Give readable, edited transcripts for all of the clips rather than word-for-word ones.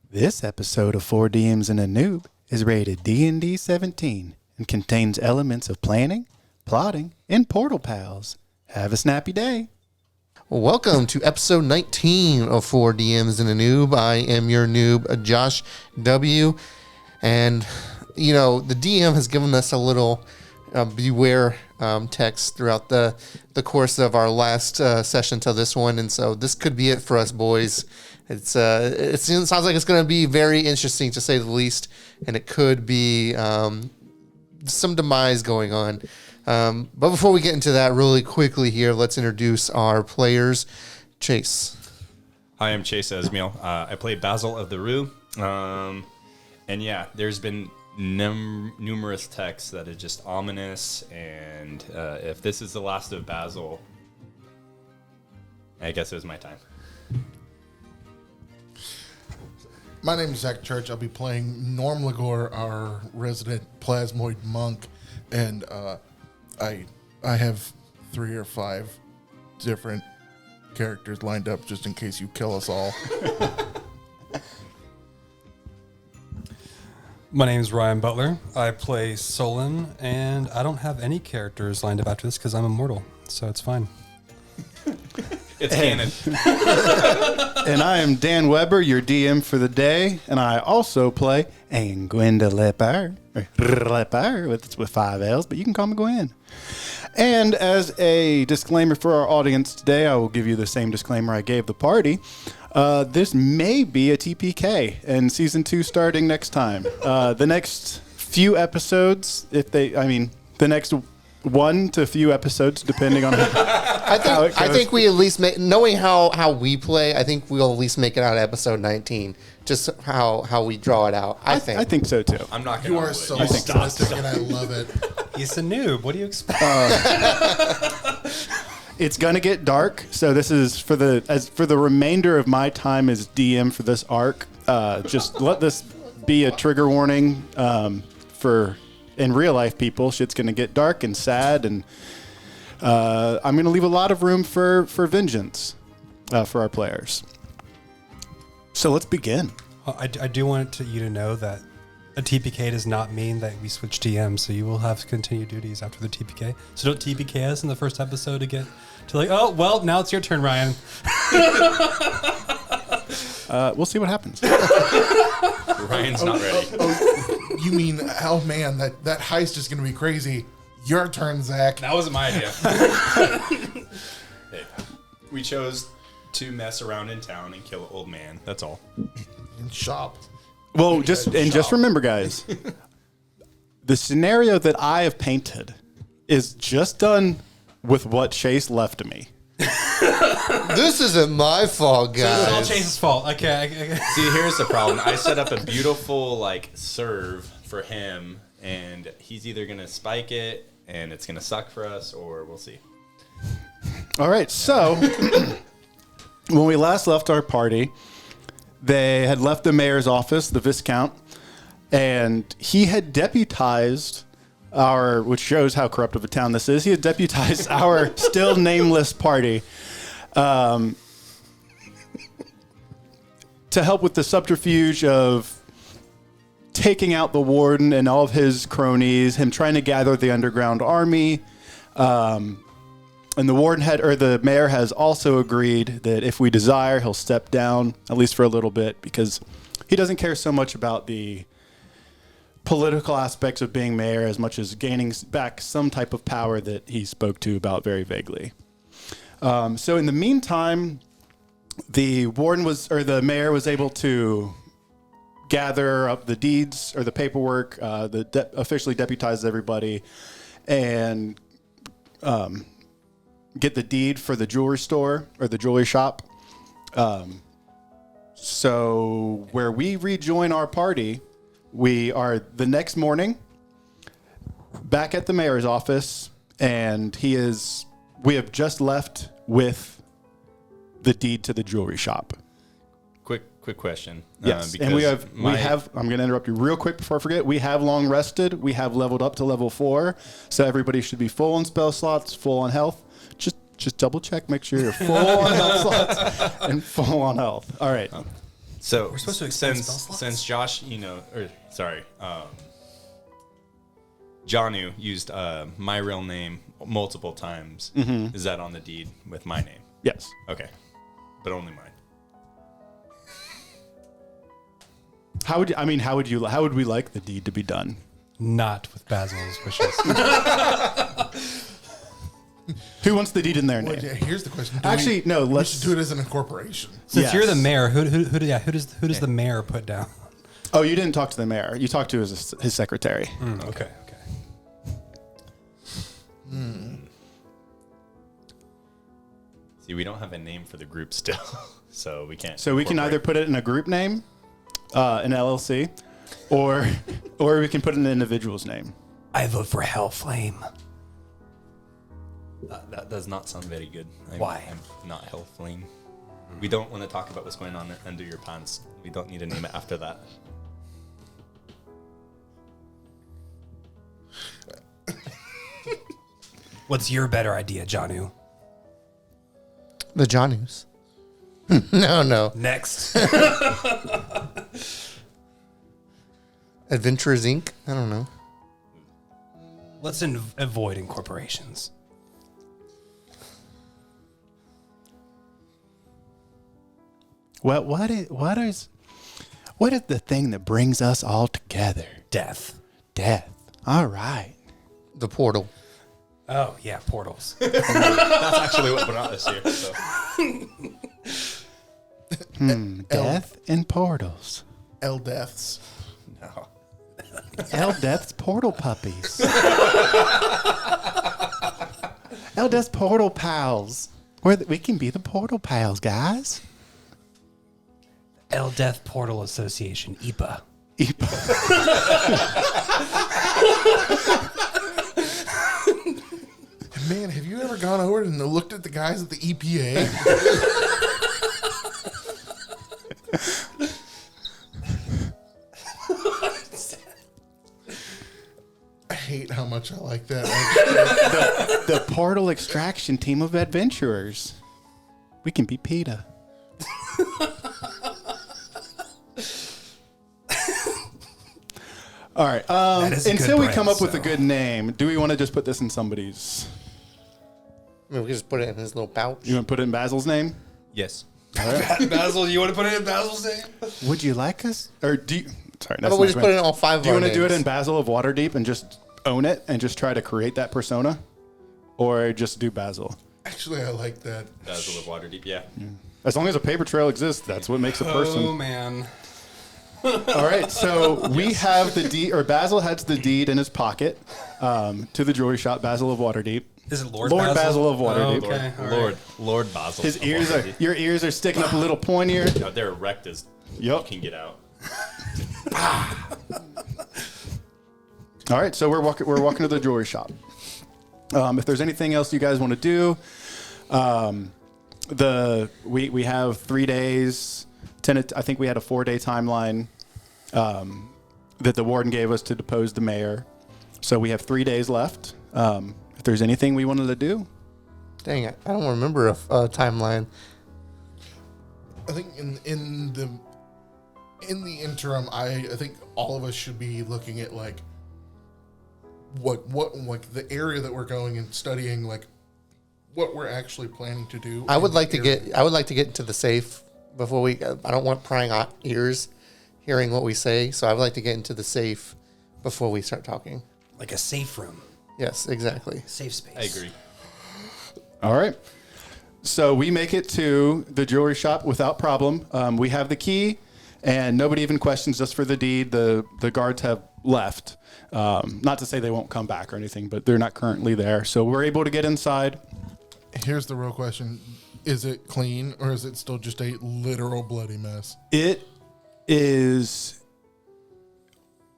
This episode of 4 DMs and a Noob is rated D&D 17 and contains elements of planning, plotting, and portal pals. Have a snappy day. Welcome to episode 19 of 4 DMs and a Noob. I am your noob, Josh W. And, you know, the DM has given us a little beware text throughout the course of our last session to this one. And so this could be it for us, boys. It sounds like it's going to be very interesting, to say the least. And it could be some demise going on. But before we get into that really quickly here, let's introduce our players. Chase. Hi, I'm Chase Esmiel. I play Basil of the Rue. And yeah, there's been numerous texts that are just ominous. And if this is the last of Basil, I guess it was my time. My name is Zach Church. I'll be playing Norm Lagore, our resident plasmoid monk. And I have 3 or 5 different characters lined up just in case you kill us all. My name is Ryan Butler. I play Solon, and I don't have any characters lined up after this because I'm immortal, so it's fine. It's canon. And I am Dan Weber, your DM for the day, and I also play Gwenda Lepar with 5 L's, but you can call me Gwen. And as a disclaimer for our audience today, I will give you the same disclaimer I gave the party. This may be a TPK, and season 2 starting next time. The next few episodes, the next 1 to a few episodes, depending on how it goes. I think we at least knowing how we play, I think we'll at least make it out of episode 19. Just how we draw it out. I think so too. I'm not going to. You are so optimistic, and I love it. He's a noob. What do you expect? It's gonna get dark, so this is for the remainder of my time as DM for this arc. Just let this be a trigger warning for in real life people. Shit's gonna get dark and sad, and I'm gonna leave a lot of room for vengeance for our players. So let's begin. I do want you to know that a TPK does not mean that we switch DMs, so you will have continued duties after the TPK. So don't TPK us in the first episode to get to oh, well, now it's your turn, Ryan. We'll see what happens. Ryan's not ready. You mean, oh man, that heist is going to be crazy. Your turn, Zach. That wasn't my idea. Hey, we chose to mess around in town and kill an old man. That's all. And shop. Well, just remember, guys, the scenario that I have painted is just done with what Chase left to me. this isn't my fault, guys. It's all Chase's fault. Okay. See, here's the problem. I set up a beautiful serve for him, and he's either gonna spike it, and it's gonna suck for us, or we'll see. All right, so when we last left our party, they had left the mayor's office, the Viscount, and he had deputized which shows how corrupt of a town this is, he had deputized our still nameless party to help with the subterfuge of taking out the warden and all of his cronies, him trying to gather the underground army. And the mayor has also agreed that if we desire, he'll step down, at least for a little bit, because he doesn't care so much about the political aspects of being mayor as much as gaining back some type of power that he spoke to about very vaguely. So in the meantime, the mayor was able to gather up the deeds or the paperwork, officially deputize everybody, and get the deed for the jewelry store or the jewelry shop. So where we rejoin our party, we are the next morning back at the mayor's office, and we have just left with the deed to the jewelry shop. Quick question. Yes, and we have. I'm going to interrupt you real quick before I forget. We have long rested. We have leveled up to level 4, so everybody should be full on spell slots, full on health. Just double check, make sure you're full on health slots and full on health. All right. So We're supposed to expand since spell slots? since Josh, Janu used my real name multiple times. Is that on the deed with my name? Yes. Okay, but only mine. How would we like the deed to be done? Not with Basil's wishes. Who wants the deed in their name? Well, yeah, here's the question. Actually, no. We Let's should do it as an incorporation. Since Yes. you're the mayor, who does the mayor put down? Oh, you didn't talk to the mayor. You talked to his secretary. Okay. See, we don't have a name for the group still, so we can't. So we can either put it in a group name, an LLC, or we can put it in an individual's name. I vote for Hellflame. That does not sound very good. Why? I'm not Hellflame. We don't want to talk about what's going on under your pants. We don't need to name it after that. What's your better idea, Janu? The Janus. No. Next. Adventurers Inc. I don't know. Let's avoid incorporations. Well, what is the thing that brings us all together? Death. Death. All right. The Portal. Oh, yeah, portals. That's actually what brought us here. So. Death and portals. L deaths. No. L Death's portal puppies. L Death's portal pals. We can be the portal pals, guys. El Death Portal Association, IPA. Man, have you ever gone over and looked at the guys at the EPA? I hate how much I like that. The portal extraction team of adventurers. We can be PETA. All right. is a Until good we brand, come up with a so. good name, do we want to just put this in somebody's? I mean, we can just put it in his little pouch. You want to put it in Basil's name? Yes. Basil, you want to put it in Basil's name? Would you like us? Or do you? Sorry, How that's about we not just right. put it in all five Do you of our want to do it names? in Basil of Waterdeep and just own it and just try to create that persona? Or just do Basil? Actually, I like that. Basil of Waterdeep, yeah. As long as a paper trail exists, that's what makes a person. Oh, man. All right, so we have the deed, or Basil has the deed in his pocket to the jewelry shop, Basil of Waterdeep. Is it Lord Basil of Waterdeep. Oh, okay, all right. Lord Basil. His of ears are, Waterdeep. your ears are sticking up a little pointier. No, they're erect as Yup. you can get out. All right, so we're walking to the jewelry shop. If there's anything else you guys want to do, we have 3 days. I think we had a 4-day timeline that the warden gave us to depose the mayor. So we have 3 days left. If there's anything we wanted to do, Dang it. I don't remember a timeline. I think in the interim, I think all of us should be looking at like what like the area that we're going and studying, like what we're actually planning to do. I would in like the to area. get. I would like to get into the safe before we. I don't want prying ears hearing what we say, so I would like to get into the safe before we start talking. Like a safe room. Yes, exactly. Safe space. I agree. all right. So we make it to the jewelry shop without problem. We have the key, and nobody even questions us for the deed. The guards have left. Not to say they won't come back or anything, but they're not currently there. So we're able to get inside. Here's the real question: is it clean or is it still just a literal bloody mess? It is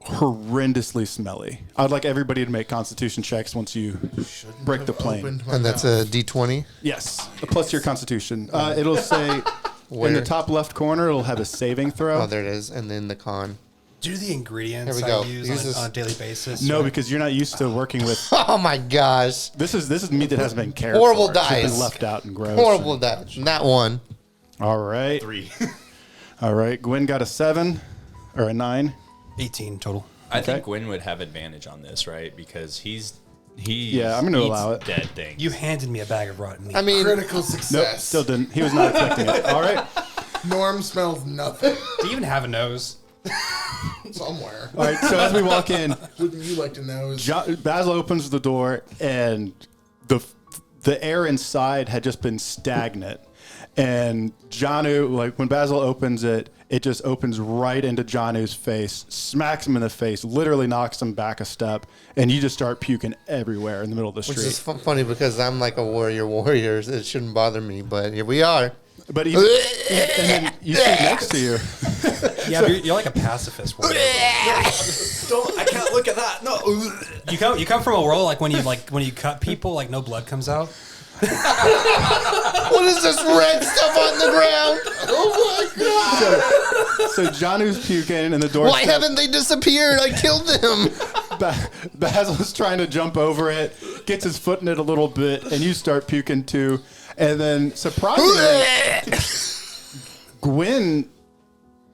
horrendously smelly. I'd like everybody to make constitution checks once you Shouldn't break have the plane. opened my And that's mouth. a D20. Yes, plus your constitution. It'll say in Where? the top left corner, it'll have a saving throw. Oh, there it is. And then the con. Do the ingredients Here we go. I use Use this. on a daily basis? No, because you're not used to working with. Oh my gosh! This is meat that hasn't been cared Horrible for. It's just dice. been left out and gross. Horrible that. That one. All right. 3. All right. Gwen got a 7 or a 9. 18 total. I think Gwen would have advantage on this, right? Because he's Yeah, I'm gonna eats allow it. dead things. You handed me a bag of rotten meat. I mean, Critical Nope, success. still didn't. He was not expecting it. All right. Norm smells nothing Do you even have a nose? somewhere. All right. So as we walk in, Wouldn't you like to know? Basil opens the door, and the air inside had just been stagnant. And Janu, like when Basil opens it, it just opens right into Janu's face, smacks him in the face, literally knocks him back a step, and you just start puking everywhere in the middle of the which street. is funny because I'm like a warrior. It shouldn't bother me, but here we are. But even, and then you see next to you, Yeah, but you're like a pacifist warrior. I can't look at that. No. You come from a world like when you cut people, like no blood comes out. What is this red stuff on the ground? Oh my god! so Janu's puking, and the door. Why haven't they disappeared? I killed them. Basil's trying to jump over it, gets his foot in it a little bit, and you start puking too. And then surprisingly, Gwen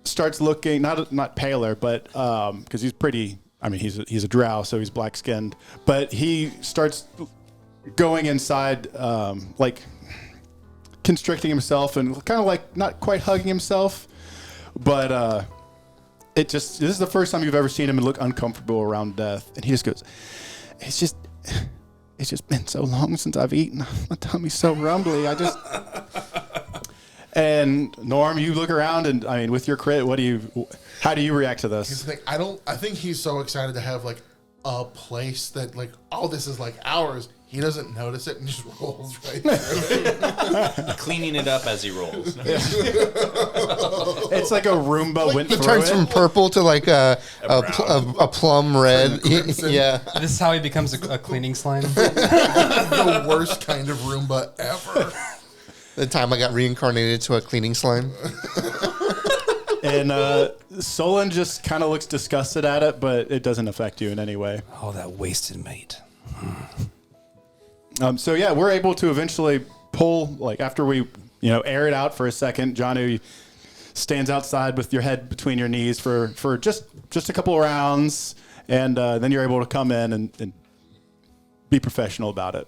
starts looking not paler, but because he's pretty. I mean, he's a drow, so he's black skinned. But he starts going inside, like constricting himself and kind of like not quite hugging himself, but this is the first time you've ever seen him look uncomfortable around death, and he just goes, It's just been so long since I've eaten. My tummy's so rumbly. And Norm, you look around, and I mean, with your crit, how do you react to Here's this? the thing. I think he's so excited to have like a place that like, oh, this is like ours. He doesn't notice it and just rolls right through. Cleaning it up as he rolls. It's like a Roomba went It through turns it. from purple to like a plum red. Crimson. Yeah. This is how he becomes a cleaning slime. The worst kind of Roomba ever. The time I got reincarnated to a cleaning slime. And Solon just kind of looks disgusted at it, but it doesn't affect you in any way. Oh, that wasted meat. So yeah, we're able to eventually pull, like after we, air it out for a second. Janu stands outside with your head between your knees for just a couple of rounds, and then you're able to come in and be professional about it.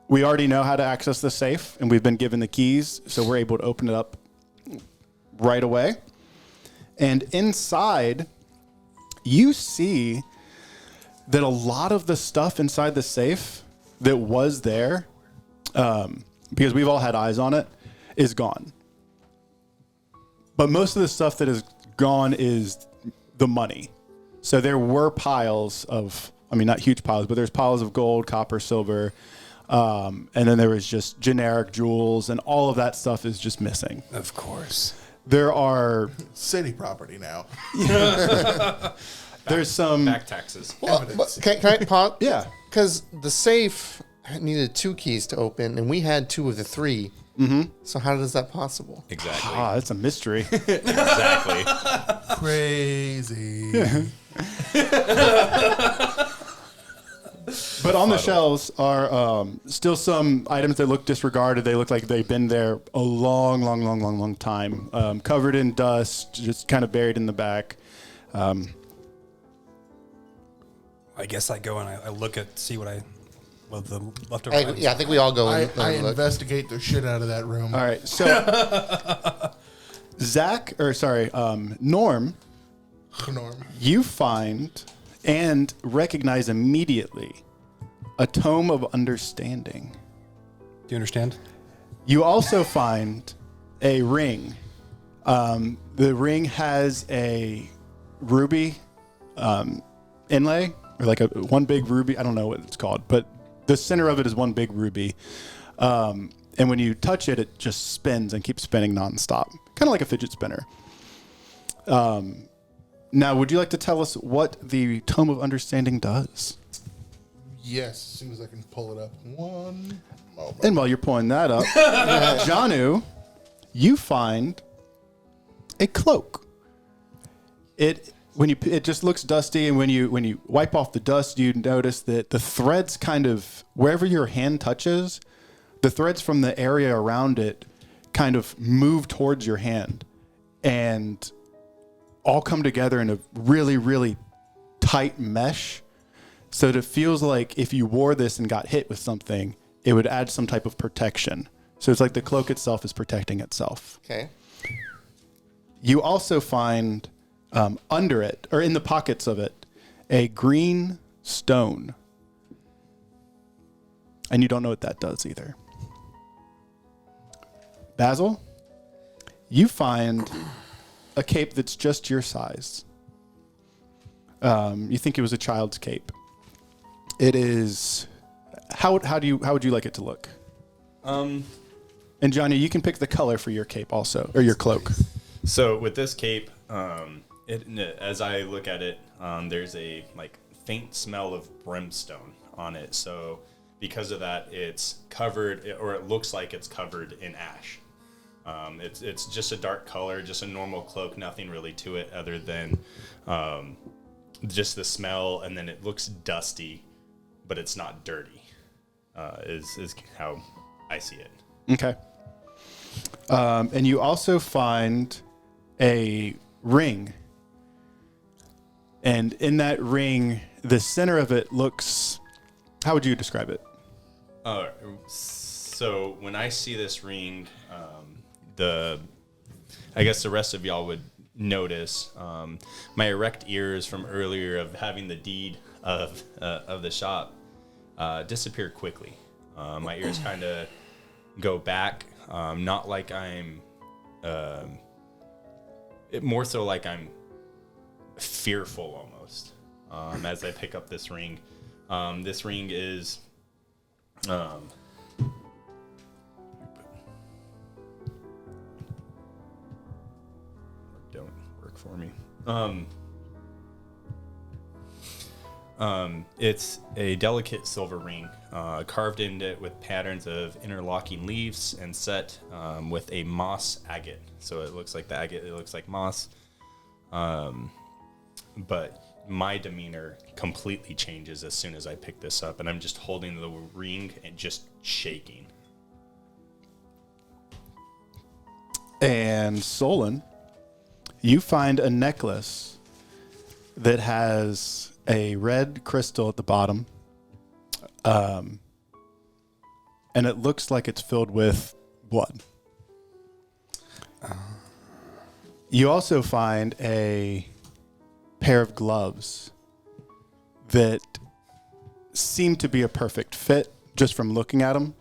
We already know how to access the safe, and we've been given the keys, so we're able to open it up right away. And inside, you see that a lot of the stuff inside the safe that was there, because we've all had eyes on it, is gone. But most of the stuff that is gone is the money. So there were piles of, not huge piles, but there's piles of gold, copper, silver, and then there was just generic jewels, and all of that stuff is just missing. Of course. There are, City property now. there's some, Back taxes. Evidence. Can I pause? yeah. Because the safe needed 2 keys to open, and we had 2 of the 3. Mm-hmm. So how is that possible? Exactly. That's a mystery. Exactly. Crazy. But on the shelves are still some items that look disregarded. They look like they've been there a long time, covered in dust, just kind of buried in the back. I guess I go and I look at see what the leftover. I think we all go I and look. investigate the shit out of that room. All right, so Norm, Norm. you find and recognize immediately a tome of understanding. Do you understand? You also find a ring. The ring has a ruby inlay, or like one big ruby. I don't know what it's called, but the center of it is one big ruby. And when you touch it, it just spins and keeps spinning nonstop, kind of like a fidget spinner. Now, would you like to tell us what the Tome of Understanding does? Yes, as soon as I can pull it up. One moment. And while you're pulling that up, Janu, you find a cloak. It just looks dusty, and when you wipe off the dust, you notice that the threads kind of, wherever your hand touches, the threads from the area around it kind of move towards your hand and all come together in a really, really tight mesh. So that it feels like if you wore this and got hit with something, it would add some type of protection. So it's like the cloak itself is protecting itself. Okay. You also find under it, or in the pockets of it, a green stone. And you don't know what that does either. Basil, you find a cape that's just your size. You think it was a child's cape. It is. How would you like it to look? And Johnny, you can pick the color for your cape also, or your cloak. So with this cape, as I look at it, there's a like faint smell of brimstone on it. So because of that, it's covered, or it looks like it's covered in ash. It's just a dark color, just a normal cloak, nothing really to it other than just the smell, and then it looks dusty, but it's not dirty. Is how I see it. Okay. And you also find a ring. And in that ring, the center of it looks... How would you describe it? So when I see this ring, I guess the rest of y'all would notice my erect ears from earlier of having the deed of the shop disappear quickly. My ears kind of go back, not like I'm, more so like I'm fearful almost as I pick up this ring. This ring is, don't work for me. It's a delicate silver ring, carved into it with patterns of interlocking leaves and set with a moss agate. So it looks like the agate, it looks like moss. But my demeanor completely changes as soon as I pick this up, and I'm just holding the ring and just shaking. And Solon, you find a necklace that has a red crystal at the bottom. And it looks like it's filled with blood. You also find a pair of gloves that seem to be a perfect fit just from looking at them.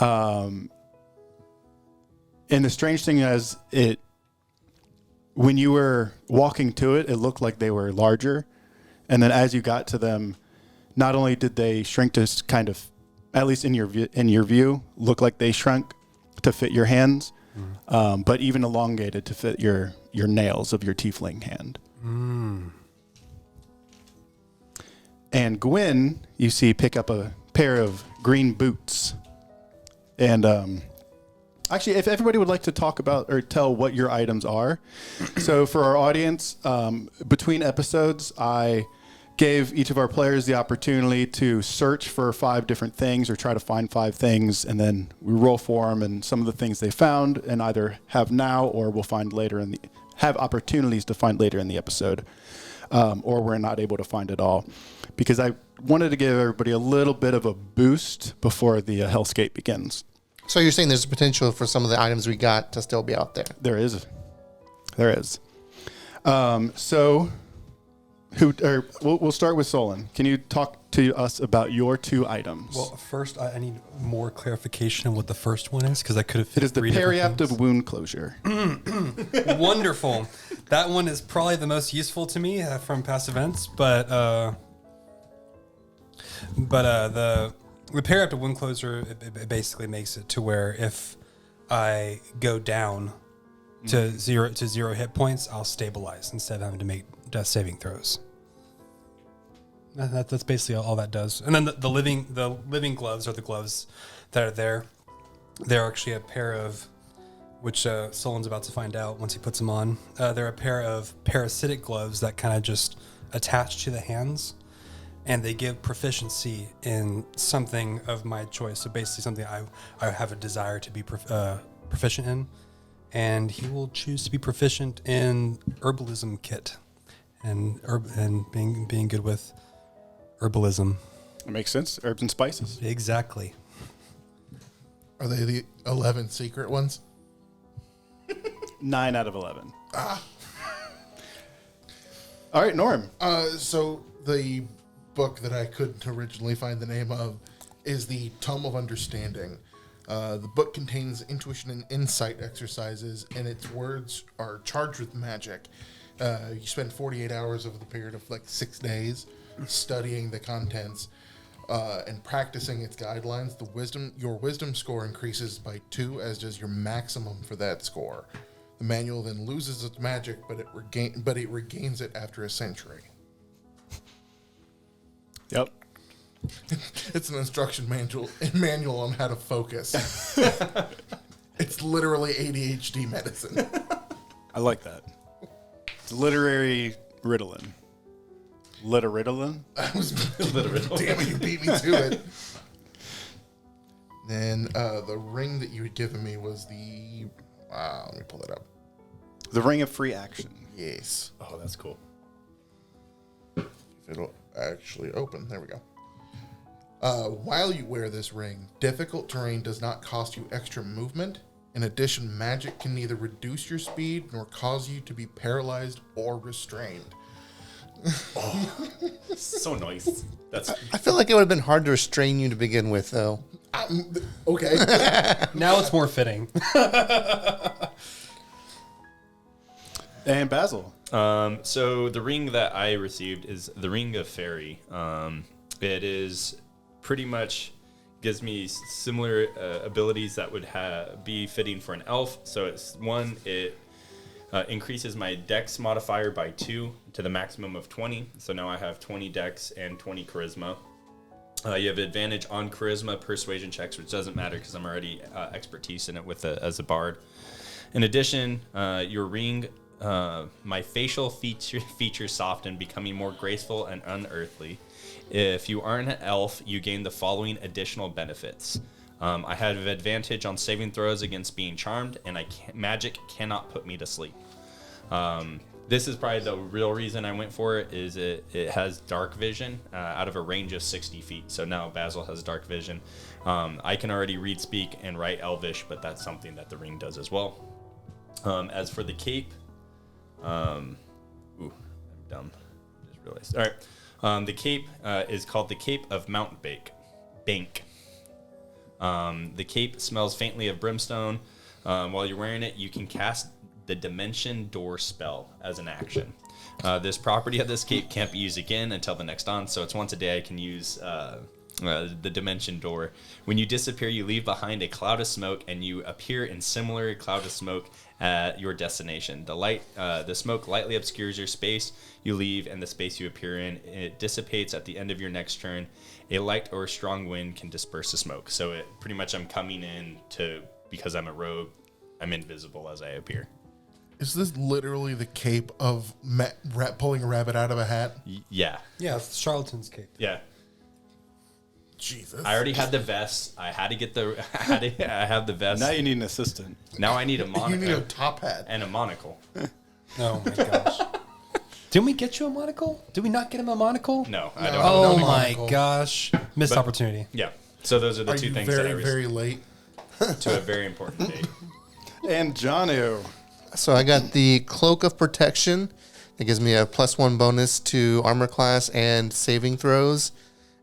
And the strange thing is, when you were walking to it, it looked like they were larger. And then as you got to them, not only did they shrink to kind of, at least in your view, look like they shrunk to fit your hands, but even elongated to fit your nails of your tiefling hand. And Gwyn, you see, pick up a pair of green boots. And actually, if everybody would like to talk about or tell what your items are. So for our audience, between episodes, I gave each of our players the opportunity to search for 5 different things or try to find 5 things, and then we roll for them, and some of the things they found and either have now or will find later have opportunities to find later in the episode, or we're not able to find it all, because I wanted to give everybody a little bit of a boost before the Hellscape begins. So you're saying there's potential for some of the items we got to still be out there? There is. So we'll start with Solon. Can you talk to us about your 2 items? Well, first, I need more clarification on what the first one is, because I could have it is the periaptive wound closure. Wonderful. That one is probably the most useful to me from past events, but the periaptive wound closure, it basically makes it to where if I go down to zero hit points, I'll stabilize instead of having to make death saving throws. That's basically all that does. And then the living gloves are the gloves that are there. They're actually a pair of, which Solon's about to find out once he puts them on. They're a pair of parasitic gloves that kind of just attach to the hands, and they give proficiency in something of my choice. So basically something I have a desire to be proficient in, and he will choose to be proficient in herbalism kit, and being good with herbalism. It makes sense. Herbs and spices. Exactly. Are they the 11 secret ones? 9 out of 11. All right, Norm. So the book that I couldn't originally find the name of is the Tome of Understanding. The book contains intuition and insight exercises, and its words are charged with magic. You spend 48 hours over the period of like 6 days studying the contents and practicing its guidelines. Your wisdom score increases by 2, as does your maximum for that score. The manual then loses its magic, but it regains it after a century. Yep. It's an instruction manual on how to focus. It's literally ADHD medicine. I like that. It's literary Ritalin. Ritalin? I was damn it, you beat me to it. Then the ring that you had given me was the let me pull it up. The Ring of Free Action. Yes. Oh, that's cool. If it'll actually open. There we go. While you wear this ring, difficult terrain does not cost you extra movement. In addition, magic can neither reduce your speed nor cause you to be paralyzed or restrained. So nice. That's I feel like it would have been hard to restrain you to begin with, though. Okay. Now it's more fitting. And Basil. So the ring that I received is the Ring of Fairy. It is pretty much gives me similar abilities that would be fitting for an elf. So it increases my dex modifier by 2 to the maximum of 20. So now I have 20 dex and 20 charisma. You have advantage on charisma persuasion checks, which doesn't matter because I'm already expertise in it as a bard. In addition, your ring, my facial features soften, becoming more graceful and unearthly. If you are an elf, you gain the following additional benefits. I have advantage on saving throws against being charmed, and magic cannot put me to sleep. This is probably the real reason I went for it, is it has dark vision out of a range of 60 feet. So now Basil has dark vision. I can already read, speak, and write Elvish, but that's something that the ring does as well. As for the cape, I'm dumb. Just realized. All right. The cape is called the Cape of Mountebank. The cape smells faintly of brimstone. While you're wearing it, you can cast the Dimension Door spell as an action. This property of this cape can't be used again until the next dawn, so it's once a day I can use the Dimension Door. When you disappear, you leave behind a cloud of smoke, and you appear in similar cloud of smoke at your destination. The smoke lightly obscures your space you leave and the space you appear in. It dissipates at the end of your next turn. A light or strong wind can disperse the smoke. So it pretty much I'm coming in because I'm a rogue, I'm invisible as I appear. Is this literally the cape of pulling a rabbit out of a hat? Yeah. Yeah, it's Charlatan's cape. Yeah. Jesus. I already had the vest. I had to get I have the vest. Now you need an assistant. Now I need a You monocle. need a top hat. And a monocle. Oh my gosh. Didn't we get you a monocle? Did we not get him a monocle? No, I don't. Oh No my monocle. gosh. Missed But- opportunity. Yeah. So those are the Are two you things that I very, received very late? to a very important date. And Janu. So I got the Cloak of Protection. That gives me a +1 bonus to armor class and saving throws.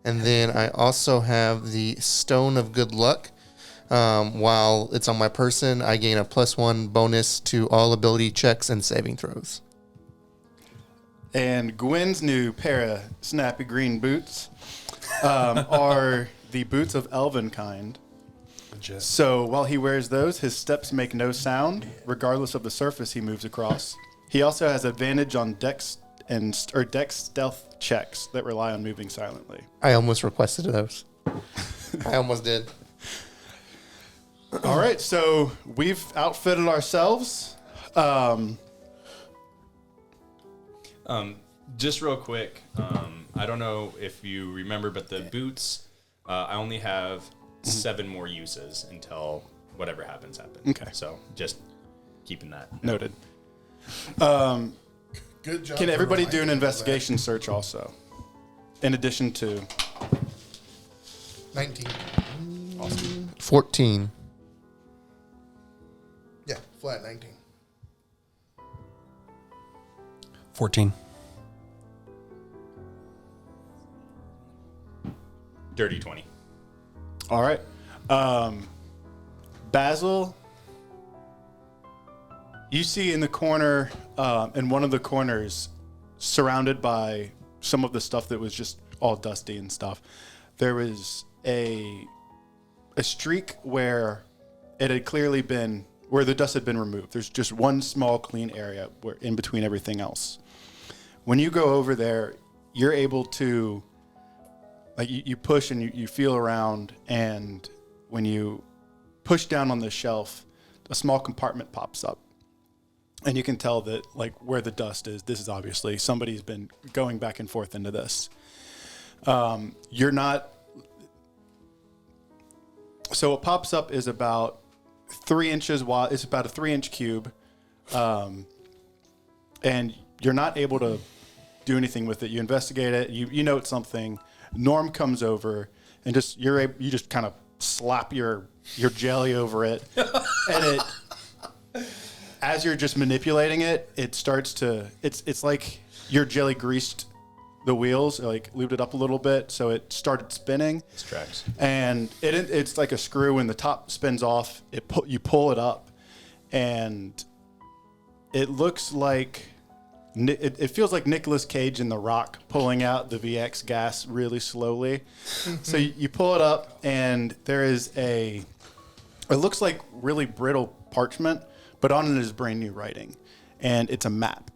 And then I also have the Stone of Good Luck. While it's on my person, I gain a +1 bonus to all ability checks and saving throws. And Gwen's new pair of snappy green boots are the boots of elven kind. Legit. So while he wears those, his steps make no sound, regardless of the surface he moves across. He also has advantage on dex stealth checks that rely on moving silently. I almost requested those. I almost did. All right, so we've outfitted ourselves. Just real quick, I don't know if you remember, but the boots, I only have 7 more uses until whatever happens, happens. Okay. So just keeping that Noted. Good job. Can for everybody do an reminding me of that. investigation search also? In addition to 19. 14. Yeah, flat 19. 14. dirty 20. all right, Basil, you see in the corner, in one of the corners, surrounded by some of the stuff that was just all dusty and stuff, there was a streak where it had clearly been, where the dust had been removed. There's just one small clean area where in between everything else. When you go over there, you're able to, like, you push and you feel around, and when you push down on the shelf, a small compartment pops up. And you can tell that, like, where the dust is, this is obviously somebody's been going back and forth into this. You're not. So what pops up is about 3 inches wide. It's about a 3-inch cube. And you're not able to do anything with it. You investigate it. You note something. Norm comes over and you just kind of slap your jelly over it. And as you're just manipulating it, it starts to, it's like your jelly greased the wheels, like lubed it up a little bit, so it started spinning. Tracks. And it's like a screw. When the top spins off, you pull it up, and it looks like, it feels like Nicolas Cage in The Rock pulling out the VX gas really slowly. So you pull it up, and there is it looks like really brittle parchment, but on it is brand new writing, and it's a map.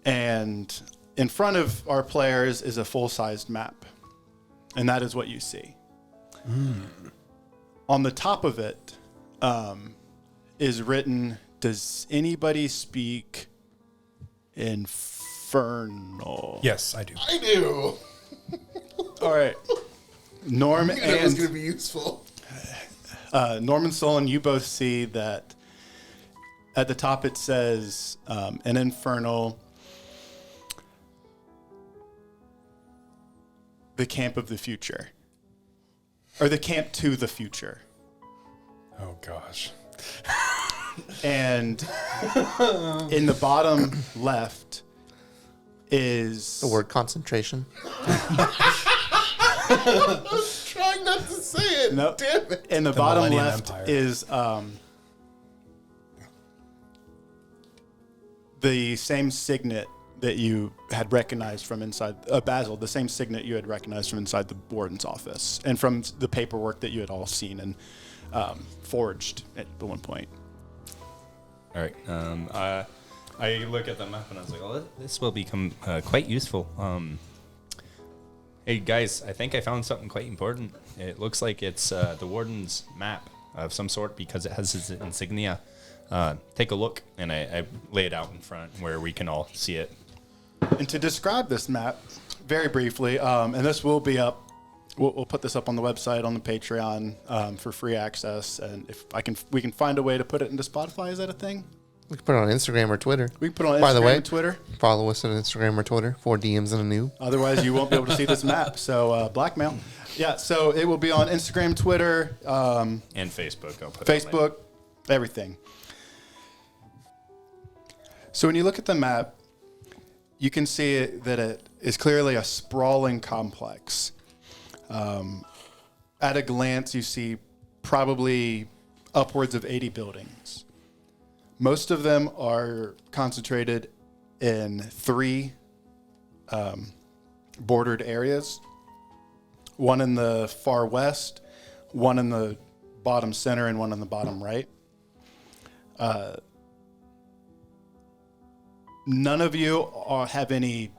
And in front of our players is a full-sized map, and that is what you see. On the top of it is written, "Does anybody speak Infernal?" Yes, I do. I do. All right. Norm That was and going to be useful. Norman Solon, you both see that at the top it says an Infernal, the camp of the future, or the camp to the future. Oh, gosh. And in the bottom left is The word concentration. Trying not to say it. no. Damn it. In the The bottom Millennium left Empire. is the same signet that you had recognized from inside Basil, the same signet you had recognized from inside the warden's office, and from the paperwork that you had all seen and forged at one point. All right. I look at the map and I was like, "Oh, this will become quite useful." Hey guys, I think I found something quite important. It looks like it's the warden's map of some sort because it has his insignia. Take a look, and I lay it out in front where we can all see it. And to describe this map very briefly, and this will be up, we'll put this up on the website, on the Patreon, for free access. And if we can find a way to put it into Spotify. Is that a thing? We can put it on Instagram or Twitter. We can put it on By the Instagram way, and Twitter. Follow us on Instagram or Twitter for DMs and a Noob. Otherwise, you won't be able to see this map. So blackmail. Yeah. So it will be on Instagram, Twitter, And Facebook. I'll put it on Facebook, everything. So when you look at the map, you can see that it is clearly a sprawling complex. At a glance, you see probably upwards of 80 buildings. Most of them are concentrated in 3 bordered areas. One in the far west, one in the bottom center, and one in the bottom right. None of you have any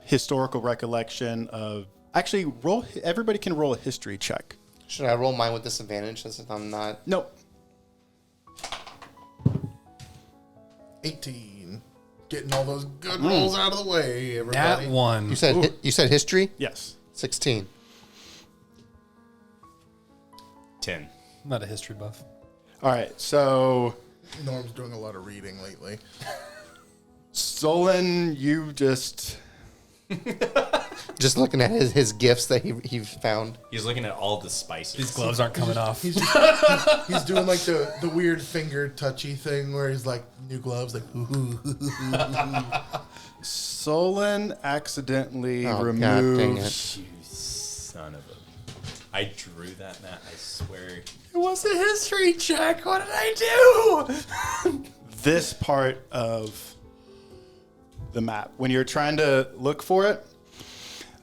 historical recollection of. Actually, everybody can roll a history check. Should I roll mine with disadvantage since I'm not? Nope. 18. Getting all those good rolls out of the way, everybody. That one. You said history? Yes. 16. 10. I'm not a history buff. All right, so Norm's doing a lot of reading lately. Solon, you just Just looking at his gifts that he found. He's looking at all the spices. These gloves aren't coming off. He's doing like the weird finger touchy thing where he's like new gloves, like Solon accidentally Oh, God dang removes. You son of a... I drew that, Matt. I swear. It was a history check. What did I do? This part of the map, when you're trying to look for it,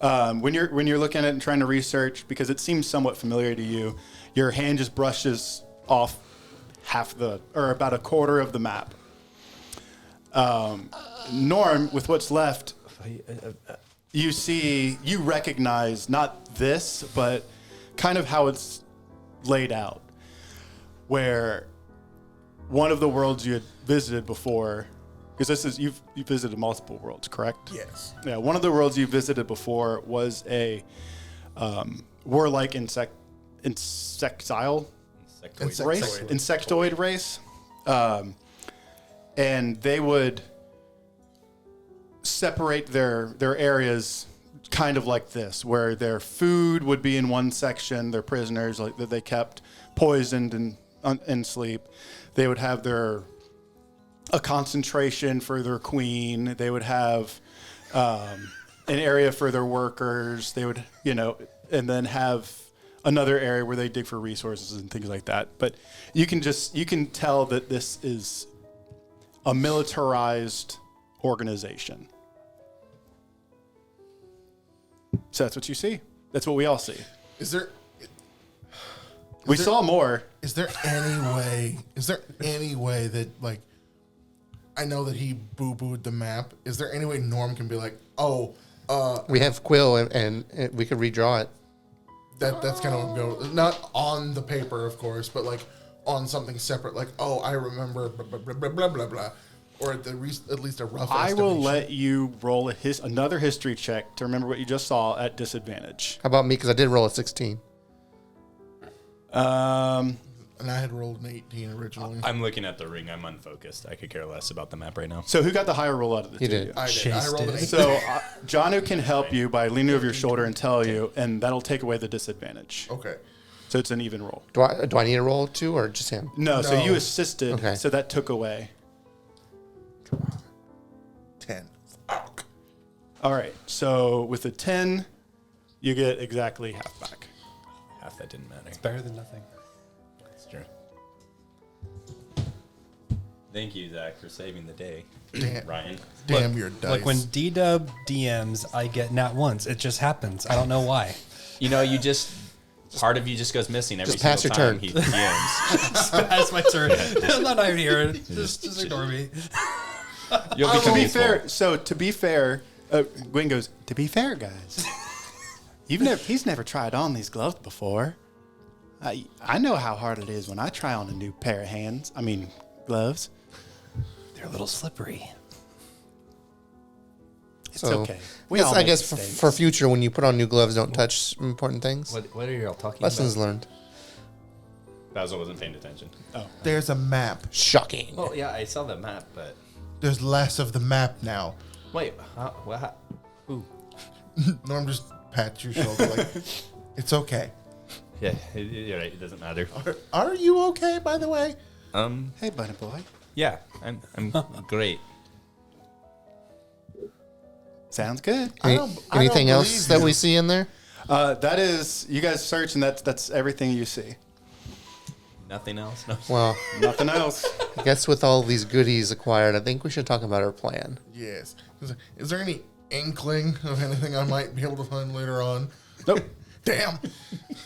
when you're looking at it and trying to research, because it seems somewhat familiar to you, your hand just brushes off about a quarter of the map. Norm, with what's left, you recognize not this, but kind of how it's laid out, where one of the worlds you had visited before, because you've visited multiple worlds, correct? yes. Yeah, one of the worlds you visited before was a warlike insectile insectoid race, and they would separate their areas kind of like this, where their food would be in one section, their prisoners like that they kept poisoned and in sleep. They would have a concentration for their queen. They would have an area for their workers. They would, and then have another area where they dig for resources and things like that. But you can tell that this is a militarized organization. So that's what you see. That's what we all see. We saw more. Is there any way that, like, I know that he boo-booed the map. Is there any way Norm can be like, We have Quill, and we could redraw it. that's kind of what I'm going, not on the paper, of course, but like on something separate, like, I remember blah, blah, blah, blah, blah, blah, blah. Or at least a rough I will estimation. let you roll another history check to remember what you just saw at disadvantage. How about me? Because I did roll a 16. And I had rolled an 18 originally. I'm looking at the ring. I'm unfocused. I could care less about the map right now. So who got the higher roll out of the He two? did. I did. Chase I rolled an did. 18. So Janu can help you by leaning over your shoulder and tell you, and that'll take away the disadvantage. Okay. So it's an even roll. Do I need a roll too, or just him? No, so No. you assisted, Okay. so that took away. 10. All right, so with a 10, you get exactly half back. Half that didn't matter. Better than nothing. That's true. Thank you, Zach, for saving the day. Damn. Ryan. Damn your dice. Like when D-Dub DMs, I get nat once. It just happens. I don't know why. Part of you just goes missing every Just pass single your time turn. he DMs. That's my turn. I'm not even here. Just ignore me. You'll To become be useful. fair, Gwen goes, to be fair, guys, he's never tried on these gloves before. I know how hard it is when I try on a new pair of gloves. They're a little slippery. It's So, okay. I guess for future, when you put on new gloves, don't touch important things. What are y'all talking Lessons about? learned. Basil wasn't paying attention. There's a map. Shocking. Well, yeah, I saw the map, but... There's less of the map now. Wait, what? Who? Norm just pats your shoulder like, it's okay. Yeah, you're right. It doesn't matter. Are you okay, by the way? Hey, bunny boy. Yeah, I'm great. Sounds good. Anything don't else believe that you. we see in there? That is, you guys search, and that's everything you see. Nothing else? No. Well, Nothing else. I guess with all these goodies acquired, I think we should talk about our plan. Yes. Is there any inkling of anything I might be able to find later on? Nope. Damn.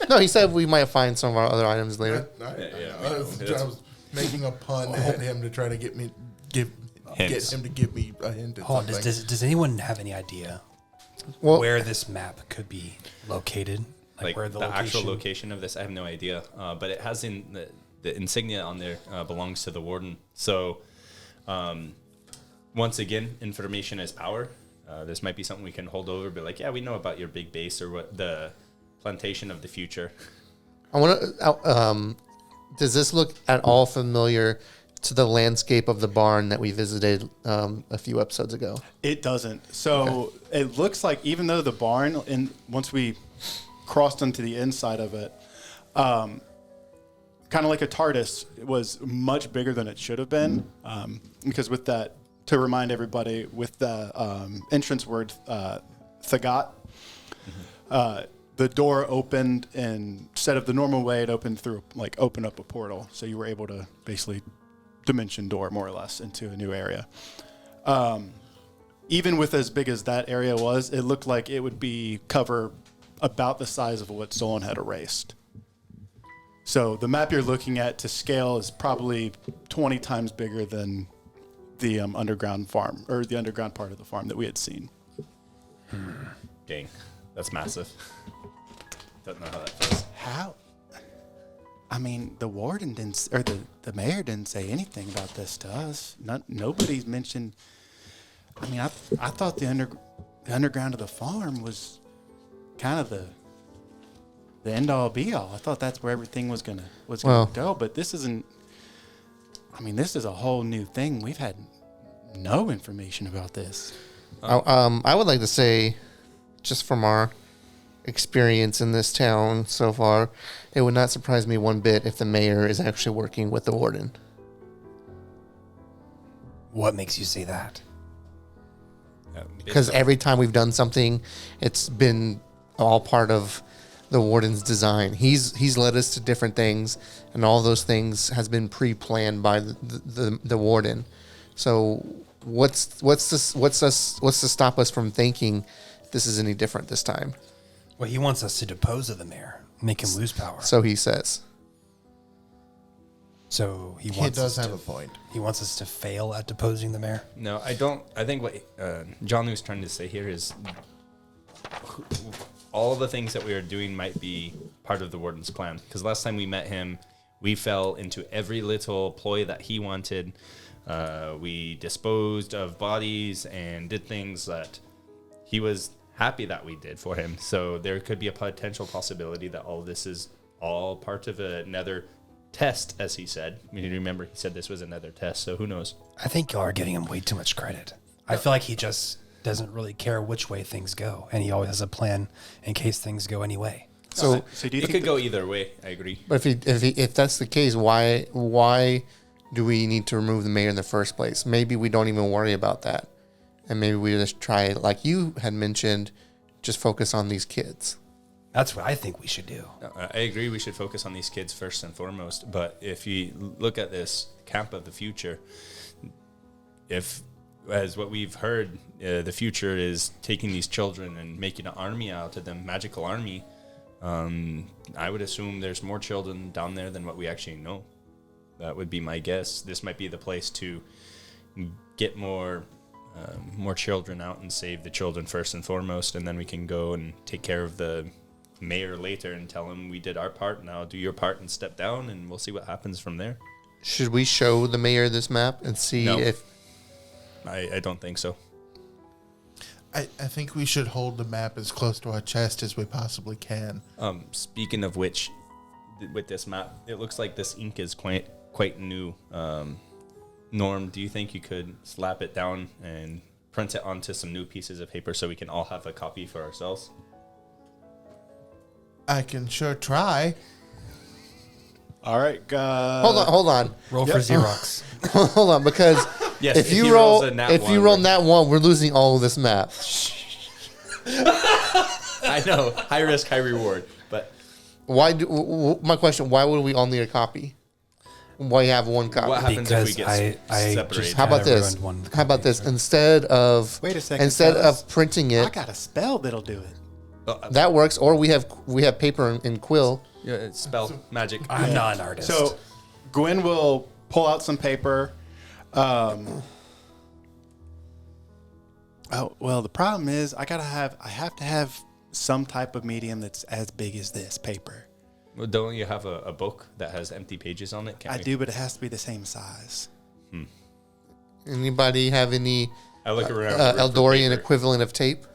No, he said we might find some of our other items later. I was making a pun at him to try to get him to give me a hint at Hold on, something. does anyone have any idea Well, where this map could be located? Like where the actual location of this, I have no idea. But it has the insignia on there belongs to the Warden. So once again, information is power. This might be something we can hold over, but like, yeah, we know about your big base or what the plantation of the future. I want to. Does this look at all familiar to the landscape of the barn that we visited a few episodes ago? It doesn't. So it looks like even though the barn, and once we crossed into the inside of it, kind of like a TARDIS, it was much bigger than it should have been. Because with that, to remind everybody, with the entrance word Thagot, the door opened, and instead of the normal way, it opened through, like, open up a portal. So you were able to basically dimension door, more or less, into a new area. Even with as big as that area was, it looked like it would be cover about the size of what Solon had erased. So the map you're looking at to scale is probably 20 times bigger than the underground farm, or the underground part of the farm that we had seen. Dang, that's massive. Don't know how that feels. How? I mean, the warden didn't, or the mayor didn't say anything about this to us. Nobody's mentioned. I mean, I thought the underground of the farm was kind of the end all be all. I thought that's where everything was gonna go. But this isn't. I mean, this is a whole new thing. We've had no information about this. I would like to say, just from our experience in this town so far, it would not surprise me one bit if the mayor is actually working with the warden. What makes you say that? Because every time we've done something, it's been all part of the warden's design. He's led us to different things, and all those things has been pre-planned by the warden. So what's to stop us from thinking this is any different this time? Well, he wants us to depose the mayor, make him lose power. So he says. So he does have a point. He wants us to fail at deposing the mayor. No, I don't. I think what John was trying to say here is all the things that we are doing might be part of the warden's plan. Because last time we met him, we fell into every little ploy that he wanted. We disposed of bodies and did things that he was happy that we did for him. So there could be a potential possibility that all this is all part of another test, as he said. I mean, remember, he said this was another test, so who knows? I think y'all are giving him way too much credit. I feel like he just doesn't really care which way things go, and he always has a plan in case things go any way. So do you It think could go either way, I agree. But if that's the case, why do we need to remove the mayor in the first place? Maybe we don't even worry about that, and maybe we just try, like you had mentioned, just focus on these kids. That's what I think we should do. I agree we should focus on these kids first and foremost, but if you look at this camp of the future, if, as what we've heard, the future is taking these children and making an army out of them, magical army, I would assume there's more children down there than what we actually know. That would be my guess. This might be the place to get more children out and save the children first and foremost, and then we can go and take care of the mayor later and tell him we did our part, now do your part and step down, and we'll see what happens from there. Should we show the mayor this map and see if... I don't think so. I think we should hold the map as close to our chest as we possibly can. Speaking of which, with this map, it looks like this ink is quite new. Norm, do you think you could slap it down and print it onto some new pieces of paper so we can all have a copy for ourselves? I can sure try. All right. Hold on. Roll for Xerox. Hold on, because Yes, if you he roll rolls a nat if you one, roll right? nat one, we're losing all of this map. I know, high risk, high reward, but My question, why would we all need a copy? Why have one copy? what happens Because if we get I separated? just How about had this? everyone one How about copy, this? so- Instead of Wait a second, instead fellas. of printing I it, got a spell that'll do it. that works. Or we have paper and quill. Yeah, it's spell magic. I'm not an artist. So Gwen will pull out some paper. Oh, well, the problem is I have to have some type of medium that's as big as this paper. Well, don't you have a book that has empty pages on it? Can't I we- do, but it has to be the same size. Anybody have any I look around. for Eldorian paper. equivalent of tape?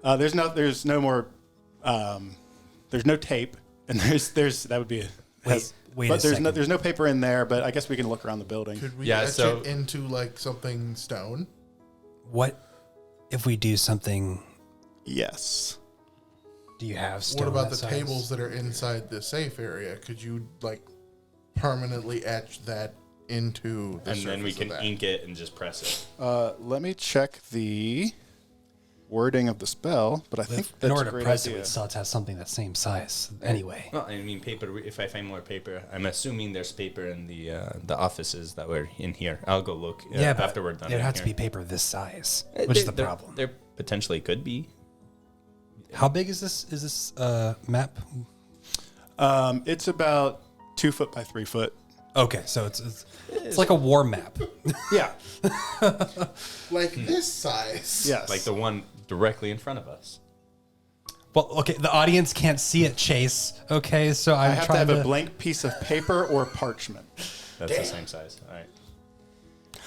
There's no more. There's no tape, and there's that would be Wait but a second. there's no paper in there. But I guess we can look around the building. Could we Yeah, etch so- it into like something stone? What if we do something? Yes. Do you have What stone about that the size? tables that are inside the safe area? Could you like permanently etch that into the And then we surface can of that? ink it and just press it. Let me check the wording of the spell. But I think In that's order a to great press it, idea. we still have to have something that same size anyway. Well, I mean, paper. If I find more paper, I'm assuming there's paper in the offices that were in here. I'll go look. Yeah, but after we're done. it'd in have to here. be paper this size, which is the There- problem. There potentially could be. How big is this? Is this map? It's about 2 foot by 3 foot. Okay, so it's like a war map. Yeah. Like this size. Yes. Like the one directly in front of us. Well, okay, the audience can't see it, Chase. Okay, so I I'm have to trying have a blank piece of paper or parchment. That's the same size. All right.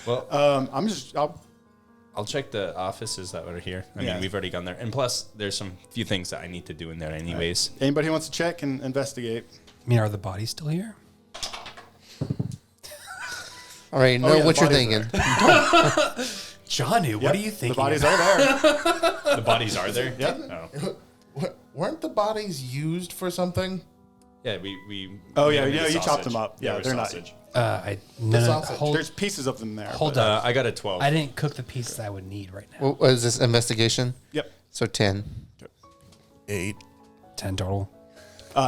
Well, I'll check the offices that were here. I Yeah. mean, we've already gone there, and plus, there's some few things that I need to do in there, anyways. Anybody who wants to check and investigate. I mean, are the bodies still here? All right, know yeah, the what you're bodies thinking. Johnny, what are you thinking? The bodies are there. The bodies are there. Yep. Oh. Weren't the bodies used for something? Yeah, we. Oh, we yeah, made yeah, the you chopped sausage. them up. Yeah, with they're not- sausage. No, sausage. hold, There's pieces of them there. hold but- up. I got a 12. I didn't cook the pieces I would need right now. What was this investigation? Yep. So 10. 8. 10 total.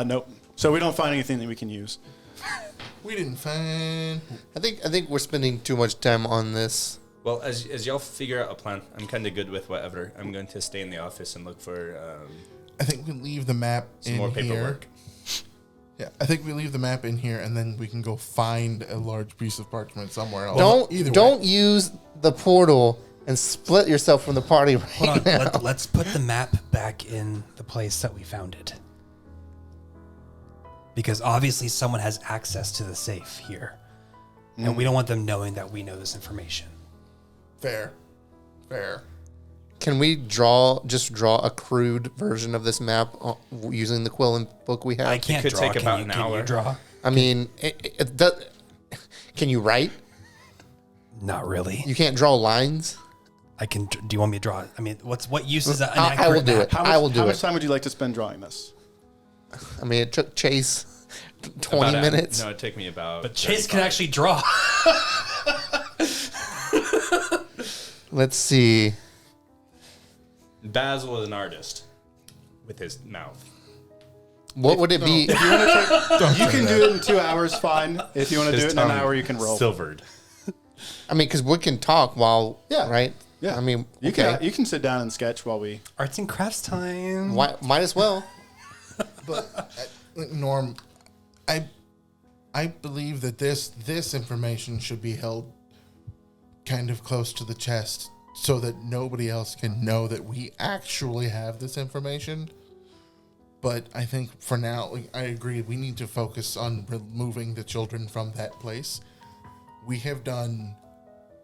Nope. So we don't find anything that we can use. We didn't find. I think we're spending too much time on this. Well, as y'all figure out a plan, I'm kind of good with whatever. I'm going to stay in the office and look for I think we leave the map some in more here. paperwork. Yeah, I think we leave the map in here, and then we can go find a large piece of parchment somewhere else. Don't use the portal and split yourself from the party Hold right on. now. Let's put the map back in the place that we found it. Because obviously someone has access to the safe here. And we don't want them knowing that we know this information. Fair. Can we draw a crude version of this map using the quill and book we have? I can't could draw. take Can about you, an can you hour. draw? I mean, it does, can you write? Not really. You can't draw lines? I can. Do you want me to draw? I mean, what use is an I will accurate do map? it. How much, I will do how much it. time would you like to spend drawing this? I mean, it took Chase 20 minutes. No, it took me about. But Chase 35. can actually draw. Let's see. Basil is an artist with his mouth. What would it be? You can do it in 2 hours, fine. If you want to do His it in an tongue hour, you can roll. Silvered. I mean, because we can talk while, Yeah. right? Yeah. I mean, You okay. can sit down and sketch while we. Arts and crafts time. Might as well. But Norm, I believe that this information should be held kind of close to the chest so that nobody else can know that we actually have this information. But I think for now, I agree, we need to focus on removing the children from that place. We have done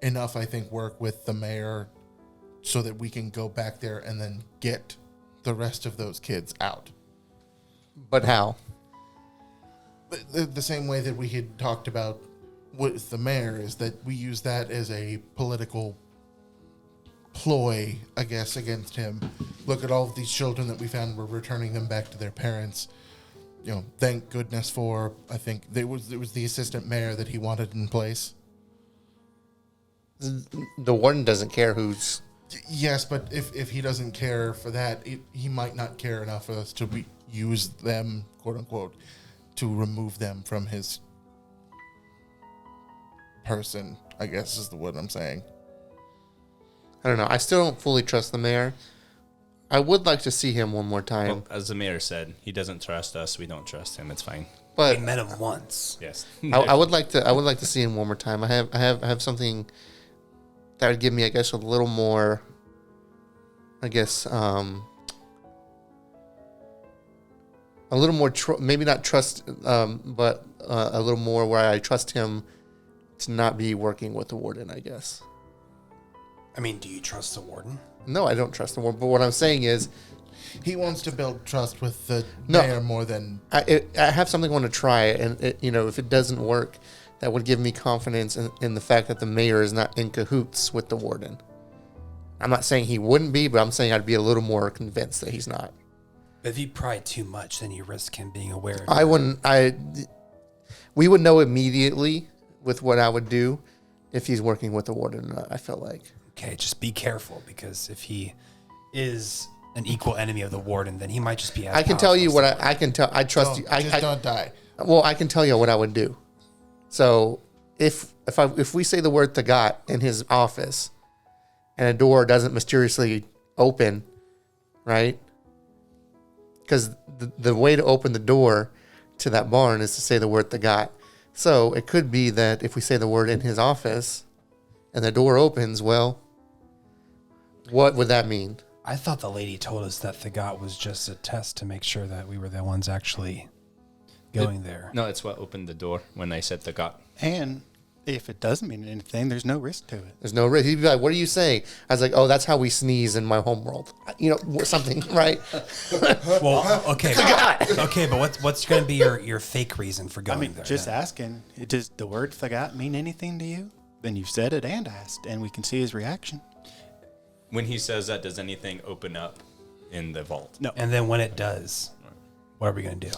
enough, I think, work with the mayor so that we can go back there and then get the rest of those kids out. But how? The same way that we had talked about with the mayor is that we use that as a political ploy, I guess, against him. Look at all of these children that we found. We're returning them back to their parents. You know, thank goodness for, I think it was the assistant mayor that he wanted in place. The warden doesn't care who's. Yes, but if he doesn't care for that, he might not care enough for us to use them, quote unquote, to remove them from his person, I guess is what I'm saying. I don't know. I still don't fully trust the mayor. I would like to see him one more time. Well, as the mayor said, he doesn't trust us. We don't trust him. It's fine. But We met him once. Yes. I would like to see him one more time. I have something that would give me, I guess, a little more. I guess a little more, maybe not trust, but a little more where I trust him to not be working with the warden. I guess. I mean, do you trust the warden? No, I don't trust the warden. But what I'm saying is, He wants to build trust with the No. mayor more than I have something I want to try, and if it doesn't work, that would give me confidence in the fact that the mayor is not in cahoots with the warden. I'm not saying he wouldn't be, but I'm saying I'd be a little more convinced that he's not. If you pry too much, then you risk him being aware of I wouldn't. We would know immediately with what I would do if he's working with the warden or not, I feel like. Okay, just be careful, because if he is an equal enemy of the warden, then he might just be. I can tell you what I can tell. I trust you. don't die. Well, I can tell you what I would do. So if we say the word Thagat in his office, and a door doesn't mysteriously open, right? Because the way to open the door to that barn is to say the word Thagat. So it could be that if we say the word in his office, and the door opens, well, what would that mean? I thought the lady told us that Thagat was just a test to make sure that we were the ones actually going there. No, it's what opened the door when I said the god. And if it doesn't mean anything, there's no risk to it. There's no risk. He'd be like, "What are you saying?" I was like, "Oh, that's how we sneeze in my homeworld." Something, right? Well, okay, but what's going to be your fake reason for going there? Just then? asking. Does the word Thagat mean anything to you? Then you've said it and asked, and we can see his reaction. When he says that, does anything open up in the vault? No. And then when it does, what are we going to do?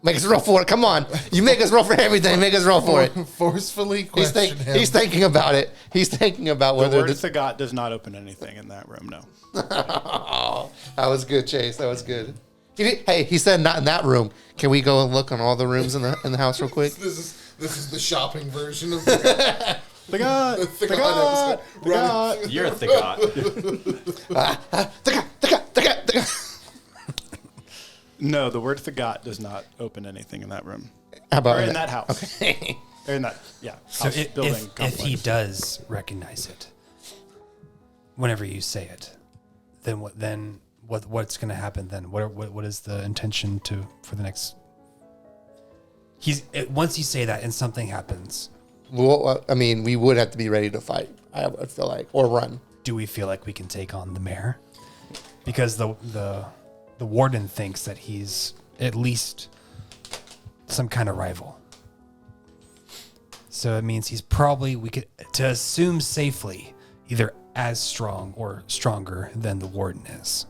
Make us roll for it. Come on. You make us roll for everything. Make us roll for it. Forcefully question him. He's thinking about it. He's thinking about The whether word this. Thagat does not open anything in that room, no. Oh, that was good, Chase. That was good. He said not in that room. Can we go and look on all the rooms in the house real quick? This is the shopping version of Thagat! Thagat episode. Thagat! You're the god. Thagat. No, the word Thagat does not open anything in that room. How about Or in that house. Okay. Or in that, So house building if complex. he does recognize it, whenever you say it, then what's going to happen then? What is the intention for the next? Once you say that and something happens, Well, I mean, we would have to be ready to fight. I would feel like, or run. do we feel like we can take on the mayor? Because the warden thinks that he's at least some kind of rival. So it means he's probably, we could, to assume safely, either as strong or stronger than the warden is.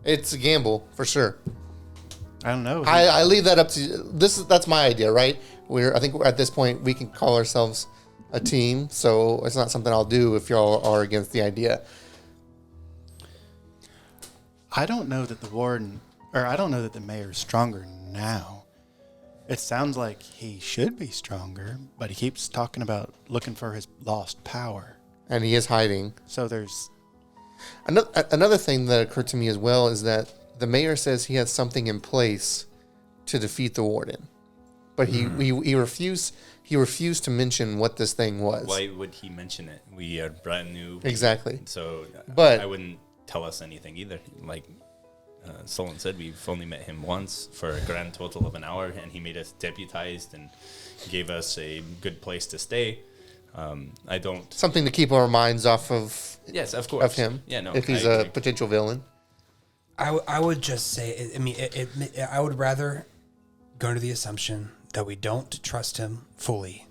It's a gamble for sure. I don't know. I leave that up to that's my idea, right? I think at this point we can call ourselves a team, so it's not something I'll do if y'all are against the idea. I don't know that I don't know that the mayor is stronger now. It sounds like he should be stronger, but he keeps talking about looking for his lost power. And he is hiding. So there's Another thing that occurred to me as well is that the mayor says he has something in place to defeat the warden, but he refused to mention what this thing was. Why would he mention it? We are brand new. Exactly. So But- I wouldn't tell us anything either. Like Solon said, we've only met him once for a grand total of an hour, and he made us deputized and gave us a good place to stay. I don't. Something to keep our minds off of. Yes, of course. Of him. Yeah, no. If he's I a agree. potential villain. I would just say, I would rather go into the assumption that we don't trust him fully,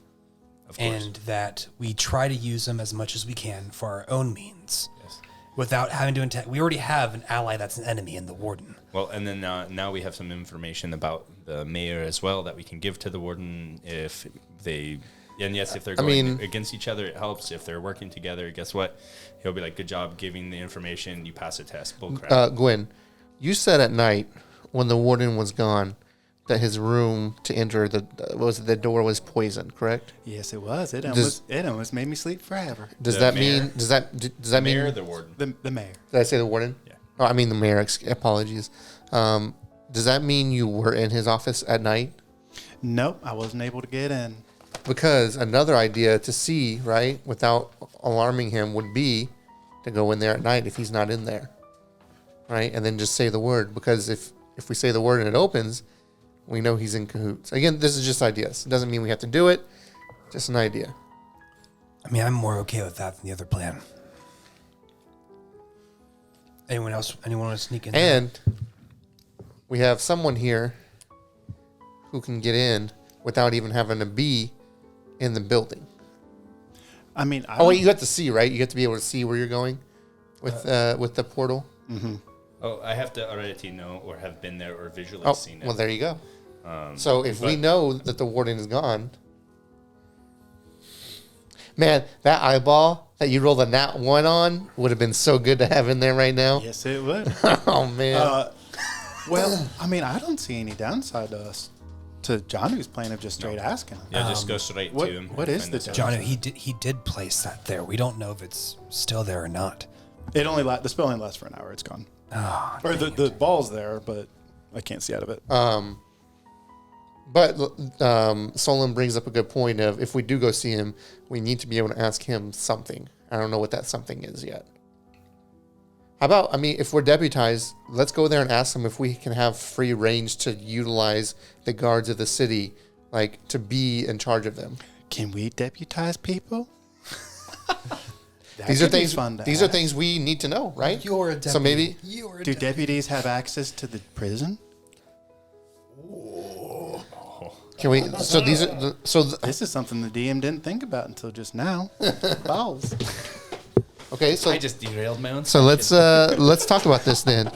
Of course. and that we try to use him as much as we can for our own means, Yes. without having to attack. We already have an ally that's an enemy in the warden. Well, and then now we have some information about the mayor as well that we can give to the warden if they. And yes, if they're going against each other, it helps. If they're working together, guess what? He'll be like, "Good job giving the information. You pass a test." Bullcrap. Gwen, you said at night when the warden was gone that his room to enter the door was poisoned, correct? yes, it was. It Does- almost made me sleep forever. Does The that mayor. mean does that mean Mayor, the warden. The mayor. did I say the warden? Yeah. Oh, I mean the mayor. Apologies. Does that mean you were in his office at night? Nope, I wasn't able to get in. Because another idea to see, right, without alarming him would be to go in there at night if he's not in there. Right? And then just say the word. Because if we say the word and it opens, we know he's in cahoots. Again, this is just ideas. It doesn't mean we have to do it. Just an idea. I mean, I'm more okay with that than the other plan. Anyone else? Anyone want to sneak in? And we have someone here who can get in without even having to be in the building. I mean, Oh wait, you have to see, right? You have to be able to see where you're going with the portal. Oh, I have to already know or have been there or visually Oh, seen it. well, there you go. So if we know that the warden is gone, man, that eyeball that you rolled a nat 1 on would have been so good to have in there right now. yes, it would. Oh man. Well, I mean, I don't see any downside to Johnny's plan of just straight asking him. Yeah, just go straight what- to him. what and is find the this out. John, he did place that there. We don't know if it's still there or not. It only the spell only lasts for an hour. It's gone. Or the ball's there, but I can't see out of it. But Solon brings up a good point of if we do go see him, we need to be able to ask him something. I don't know what that something is yet. How about, I mean, if we're deputized, let's go there and ask them if we can have free range to utilize the guards of the city, like to be in charge of them. Can we deputize people? These are could be things. fun to These are ask. things we need to know, right? You're a deputy. So maybe You're a Do deputies have access to the prison? can we? So these are. This is something the DM didn't think about until just now. Balls. Okay, so I just derailed my own. So let's talk about this then.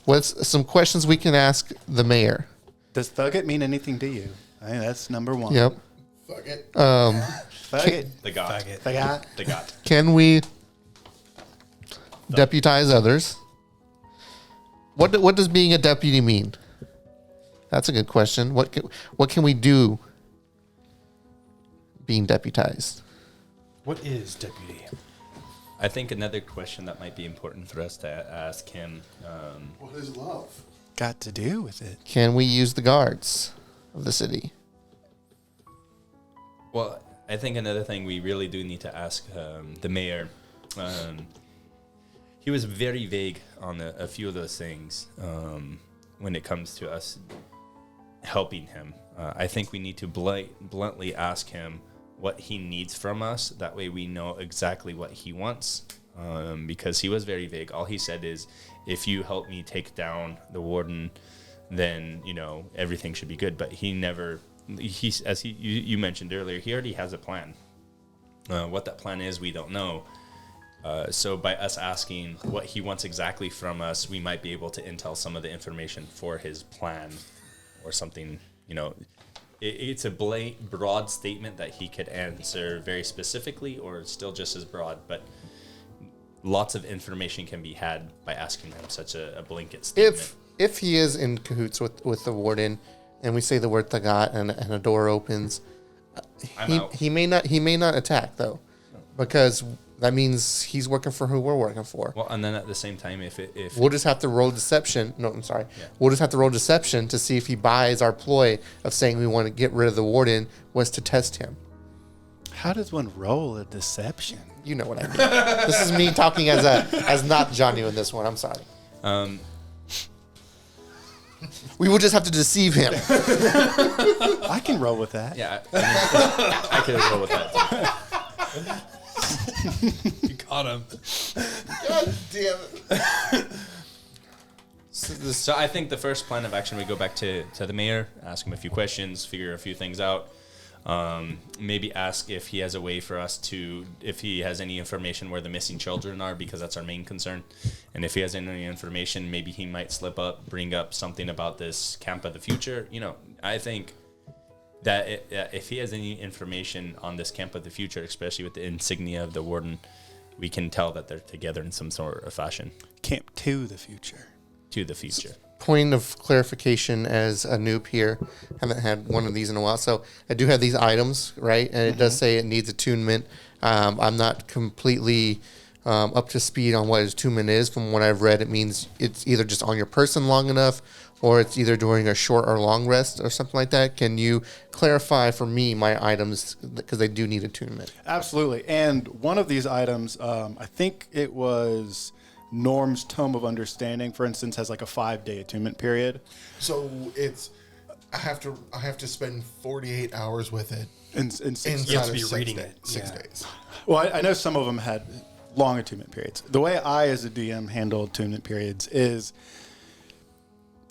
What's some questions we can ask the mayor? Does thug it mean anything to you? I think that's number one. Yep. Fuck it. Thug it. The got. Faggot. The guy. The got. Can we deputize others? What does being a deputy mean? That's a good question. What can we do being deputized? What is deputy? I think another question that might be important for us to ask him. What is love? Got to do with it. Can we use the guards of the city? Well, I think another thing we really do need to ask the mayor. He was very vague on a few of those things when it comes to us helping him. I think we need to bluntly ask him what he needs from us. That way we know exactly what he wants, because he was very vague. All he said is, if you help me take down the warden, then, you know, everything should be good. But he never, you mentioned earlier, he already has a plan. What that plan is, we don't know. So by us asking what he wants exactly from us, we might be able to intel some of the information for his plan or something, you know. It's a broad statement that he could answer very specifically, or still just as broad, but lots of information can be had by asking him such a blanket statement. If he is in cahoots with the warden, and we say the word Tagat and a door opens, I'm out. he may not attack though, because that means he's working for who we're working for. Well, and then at the same time, if We'll just have to roll deception. No, I'm sorry. Yeah. We'll just have to roll deception to see if he buys our ploy of saying we want to get rid of the warden was to test him. How does one roll a deception? You know what I mean. This is me talking as not Johnny in this one. I'm sorry. We will just have to deceive him. I can roll with that. yeah, I could roll with that too. You got him. God damn it. So I think the first plan of action, we go back to the mayor, ask him a few questions, figure a few things out. Maybe ask if he has a way for us to, if he has any information where the missing children are, because that's our main concern. And if he has any information, maybe he might slip up, bring up something about this camp of the future. You know, I think that if he has any information on this camp of the future, especially with the insignia of the warden, we can tell that they're together in some sort of fashion. Camp to the future. To the future. Point of clarification as a noob here. Haven't had one of these in a while. So I do have these items, right? And it does say it needs attunement. I'm not completely up to speed on what attunement is. From what I've read, it means it's either just on your person long enough, or it's either during a short or long rest or something like that. Can you clarify for me my items, because they do need attunement? Absolutely. And one of these items, I think it was Norm's Tome of Understanding, for instance, has like a 5-day attunement period. So it's I have to spend 48 hours with it In 6 inside You have to of be 6 reading days, it. 6 Yeah. days. Well, I know some of them had long attunement periods. The way I, as a DM, handle attunement periods is,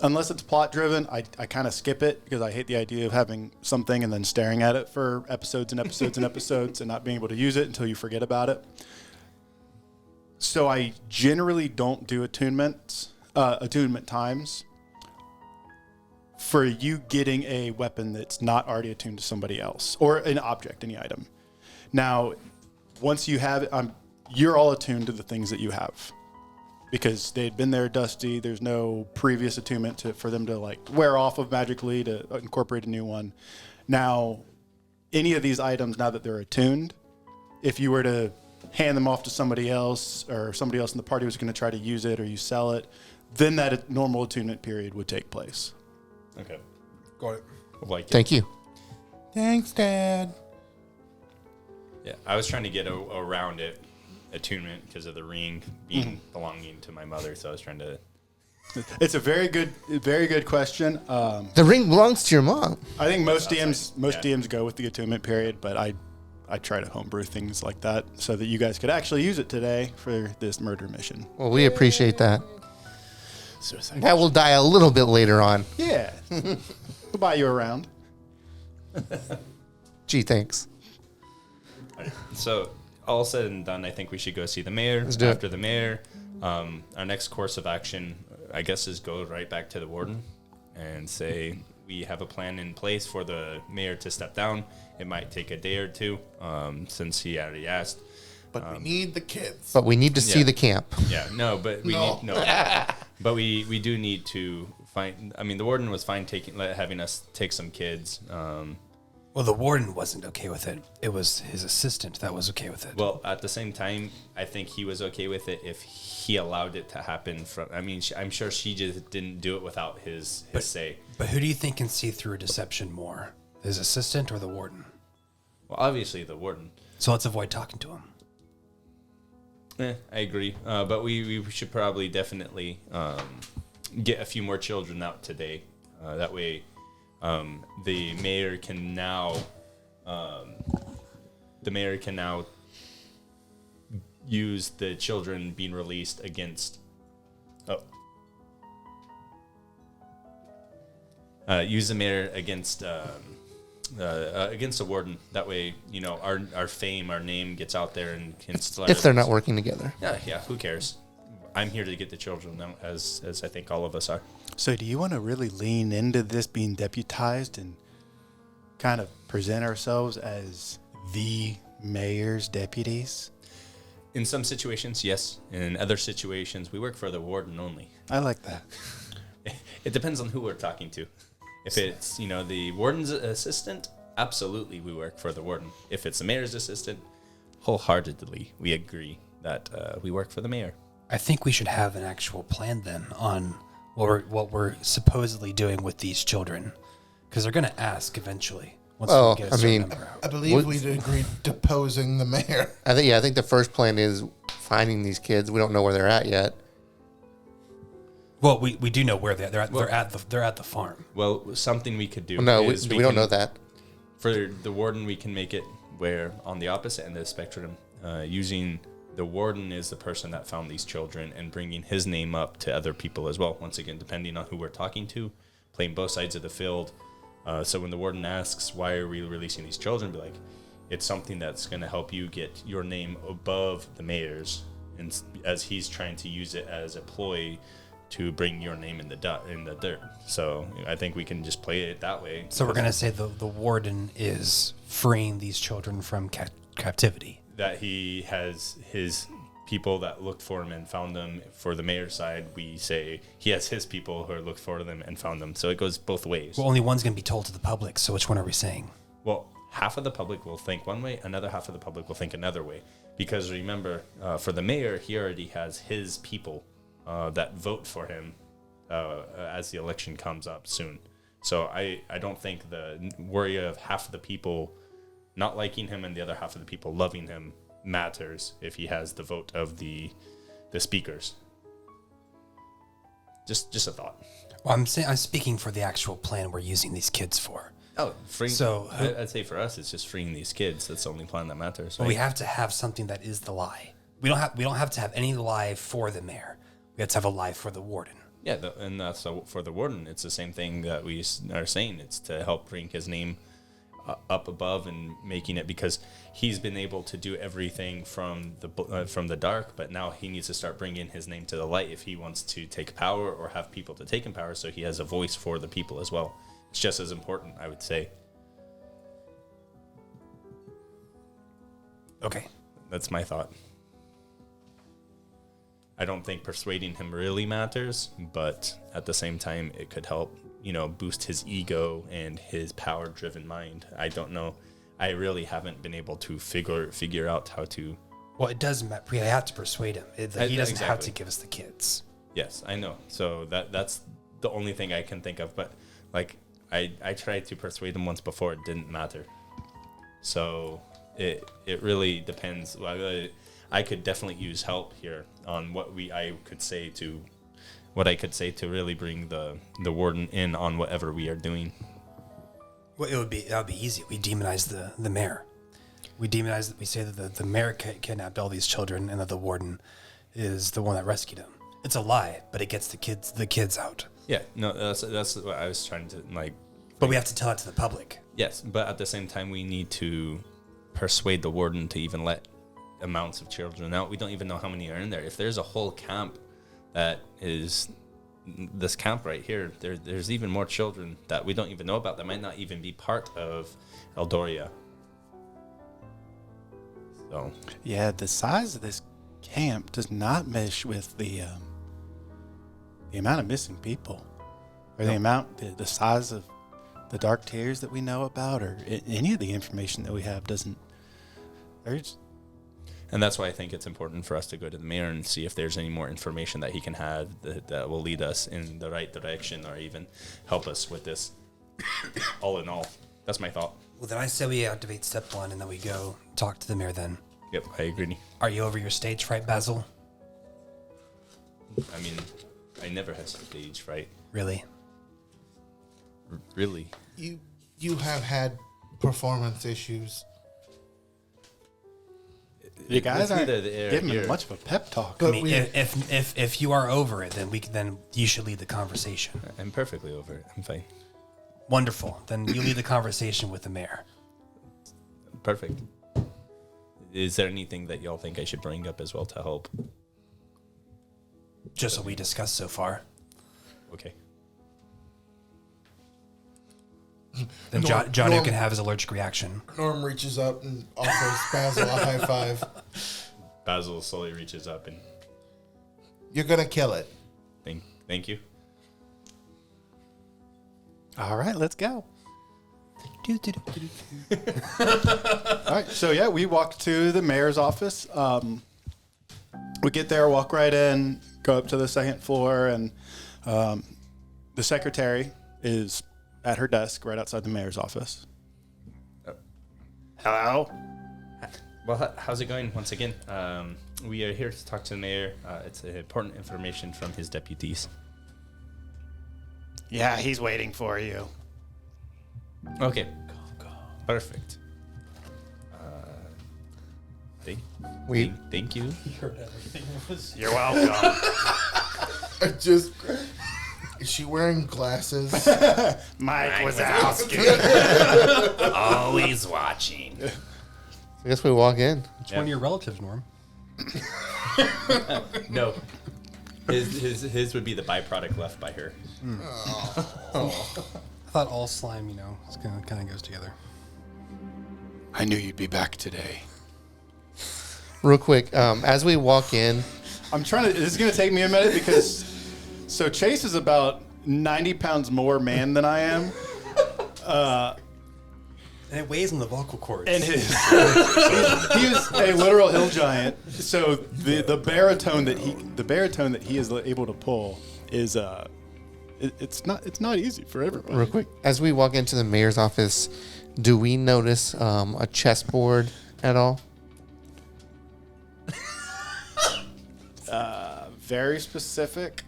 unless it's plot driven, I kind of skip it because I hate the idea of having something and then staring at it for episodes and episodes and episodes and not being able to use it until you forget about it. So I generally don't do attunement times for you getting a weapon that's not already attuned to somebody else or an object, any item. Now, once you have it, you're all attuned to the things that you have because they'd been there dusty. There's no previous attunement for them to like wear off of magically to incorporate a new one. Now, any of these items, now that they're attuned, if you were to hand them off to somebody else or somebody else in the party was going to try to use it or you sell it, then that normal attunement period would take place. Okay. Got it. Like Thank you. Thanks, Dad. Yeah, I was trying to get around it, attunement, because of the ring being belonging to my mother. So I was trying to. It's a very good question. The ring belongs to your mom. I think most DMs go with the attunement period, but I try to homebrew things like that so that you guys could actually use it today for this murder mission. Well, we appreciate that. Suicide. That will die a little bit later on. Yeah, we'll buy you around. Gee, thanks. So all said and done, I think we should go see the mayor. Let's do it. After the mayor, our next course of action, I guess, is go right back to the warden and say we have a plan in place for the mayor to step down. It might take a day or two, since he already asked. But we need the kids. But we need to see Yeah. the camp. Yeah, no, but we No. need no. But we do need to find. I mean, the warden was fine having us take some kids. Well, the warden wasn't okay with it. It was his assistant that was okay with it. Well, at the same time, I think he was okay with it if he allowed it to happen. I mean, I'm sure she just didn't do it without his say. But who do you think can see through a deception more? His assistant or the warden? Well, obviously the warden. So let's avoid talking to him. I agree. But we should probably definitely get a few more children out today. That way, the mayor can now use the children being released against. Use the mayor against the warden. That way, you know, our fame, our name gets out there and can. If they're not working together. Yeah. Who cares? I'm here to get the children now, as I think all of us are. So do you want to really lean into this being deputized and kind of present ourselves as the mayor's deputies? In some situations, yes. In other situations, we work for the warden only. I like that. It depends on who we're talking to. If it's, you know, the warden's assistant, absolutely we work for the warden. If it's the mayor's assistant, wholeheartedly we agree that we work for the mayor. I think we should have an actual plan then on what we're supposedly doing with these children, because they're going to ask eventually. Once Oh, we get a I certain mean- number out. I believe we'd agreed deposing the mayor. I think the first plan is finding these kids. We don't know where they're at yet. Well, we do know where they're at. They're at the farm. Well, something we could do. No, is we don't can- know that. For the warden, we can make it where on the opposite end of the spectrum, using the warden is the person that found these children and bringing his name up to other people as well. Once again, depending on who we're talking to, playing both sides of the field. So when the warden asks, why are we releasing these children? Be like, it's something that's going to help you get your name above the mayor's, and as he's trying to use it as a ploy to bring your name in the dirt. So I think we can just play it that way. So we're going to say the warden is freeing these children from captivity. That he has his people that looked for him and found them. For the mayor's side, we say he has his people who looked for them and found them. So it goes both ways. Well, only one's going to be told to the public. So which one are we saying? Well, half of the public will think one way, another half of the public will think another way. Because remember, for the mayor, he already has his people that vote for him as the election comes up soon. So I don't think the worry of half of the people not liking him and the other half of the people loving him matters if he has the vote of the speakers. Just a thought. Well, I'm speaking for the actual plan we're using these kids for. Oh, freeing. So, I'd say for us, it's just freeing these kids. That's the only plan that matters. But we right? have to have something that is the lie. We don't have to have any lie for the mayor. We have to have a lie for the warden. Yeah, and that's for the warden. It's the same thing that we are saying. It's to help bring his name up above and making it, because he's been able to do everything from the dark, but now he needs to start bringing his name to the light if he wants to take power or have people to take him power, so he has a voice for the people as well. It's just as important, I would say. Okay. That's my thought. I don't think persuading him really matters, but at the same time, it could help, boost his ego and his power-driven mind. I don't know. I really haven't been able to figure out how to. Well, it does matter. We have to persuade him. He doesn't have Exactly. to give us the kids. Yes, I know. So that's the only thing I can think of. But I tried to persuade him once before. It didn't matter. So it really depends. I could definitely use help here on what I could say to really bring the warden in on whatever we are doing. Well, that would be easy. We demonize the mayor. We say that the mayor kidnapped all these children and that the warden is the one that rescued them. It's a lie, but it gets the kids out. Yeah, no, that's what I was trying to like. But we have to tell it to the public. Yes, but at the same time, we need to persuade the warden to even let amounts of children out. We don't even know how many are in there. If there's a whole camp that is this camp right here, there's even more children that we don't even know about that might not even be part of Eldoria. So Yeah, the size of this camp does not mesh with the amount of missing people, or the size of the dark tears that we know about, or any of the information that we have doesn't. And that's why I think it's important for us to go to the mayor and see if there's any more information that he can have that will lead us in the right direction or even help us with this. All in all, that's my thought. Well, then I say we activate step 1 and then we go talk to the mayor then. Yep, I agree. Are you over your stage fright, Basil? I mean, I never had stage fright. Really? Really? You have had performance issues. You guys aren't neither the air giving me here. much of a pep talk. I But mean, we- if you are over it, then you should lead the conversation. I'm perfectly over it. I'm fine. Wonderful. Then you lead the conversation with the mayor. Perfect. Is there anything that y'all think I should bring up as well to help? Just what we discussed so far. Okay. Then Norm- Johnny Norm- can have his allergic reaction. Norm reaches up and offers Basil a high five. Basil slowly reaches up and You're gonna kill it. thank you. All right, let's go. All right, so yeah, we walk to the mayor's office. We get there, walk right in, go up to the second floor, and the secretary is at her desk right outside the mayor's office. Hello? Well, how's it going? Once again, we are here to talk to the mayor. It's important information from his deputies. Yeah, he's waiting for you. Okay. Perfect. Thank you. You're welcome. Is she wearing glasses? Mike Wazowski. Always watching. I guess we walk in. Which one of your relatives, Norm? No. His would be the byproduct left by her. I thought all slime, kind of goes together. I knew you'd be back today. Real quick, as we walk in, I'm trying to. This is going to take me a minute because. So Chase is about 90 pounds more man than I am. And it weighs on the vocal cords. And he is a literal hill giant. So the baritone that he is able to pull is it's not easy for everybody. real quick, as we walk into the mayor's office, do we notice a chessboard at all? Very specific.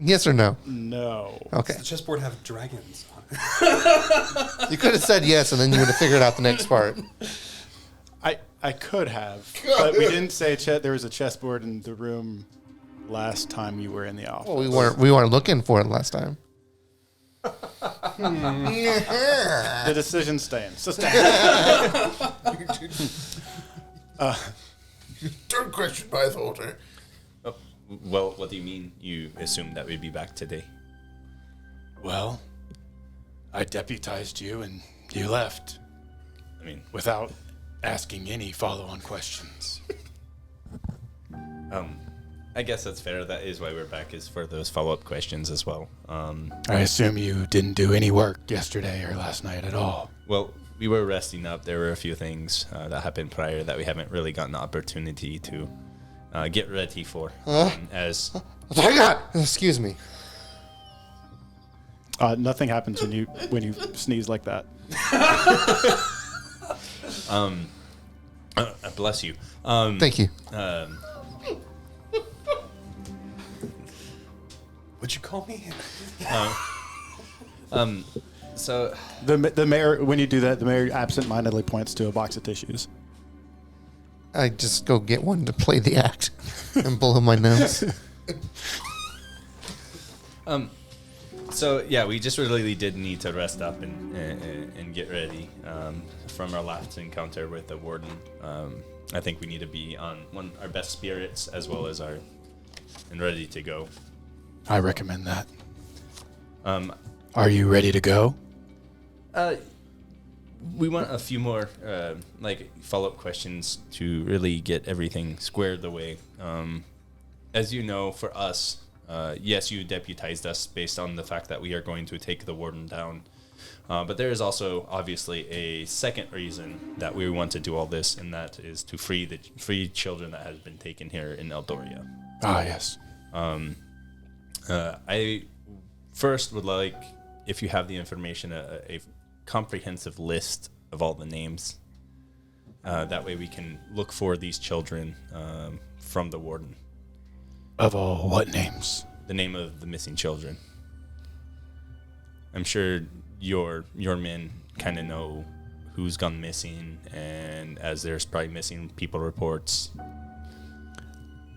Yes or no? No. Okay. Does the chessboard have dragons on it? You could have said yes, and then you would have figured out the next part. I I could have, but we didn't say there was a chessboard in the room last time you were in the office. Well, we weren't looking for it last time. The decision stands. So stand. Third question by the order. Oh, well, what do you mean you assumed that we'd be back today? Well, I deputized you and you left I mean, without asking any follow-on questions. I guess that's fair. That is why we're back, is for those follow-up questions as well. I assume you didn't do any work yesterday or last night at all. Well, we were resting up. There were a few things that happened prior that we haven't really gotten the opportunity to get ready for. As Excuse me. Nothing happens when you sneeze like that. bless you. Thank you. What'd you call me? So The mayor, when you do that, the mayor absent-mindedly points to a box of tissues. I just go get one to play the act and blow my nose. So yeah, we just really did need to rest up and get ready from our last encounter with the warden. I think we need to be on our best spirits as well as and ready to go. I recommend that. Are you ready to go? We want a few more follow-up questions to really get everything squared away. As you know, for us, yes, you deputized us based on the fact that we are going to take the warden down. But there is also obviously a second reason that we want to do all this, and that is to free children that has been taken here in Eldoria. Ah, yes. I first would like, if you have the information, a comprehensive list of all the names. That way we can look for these children from the warden. Of all what names? The name of the missing children. I'm sure your men kind of know who's gone missing, and as there's probably missing people reports.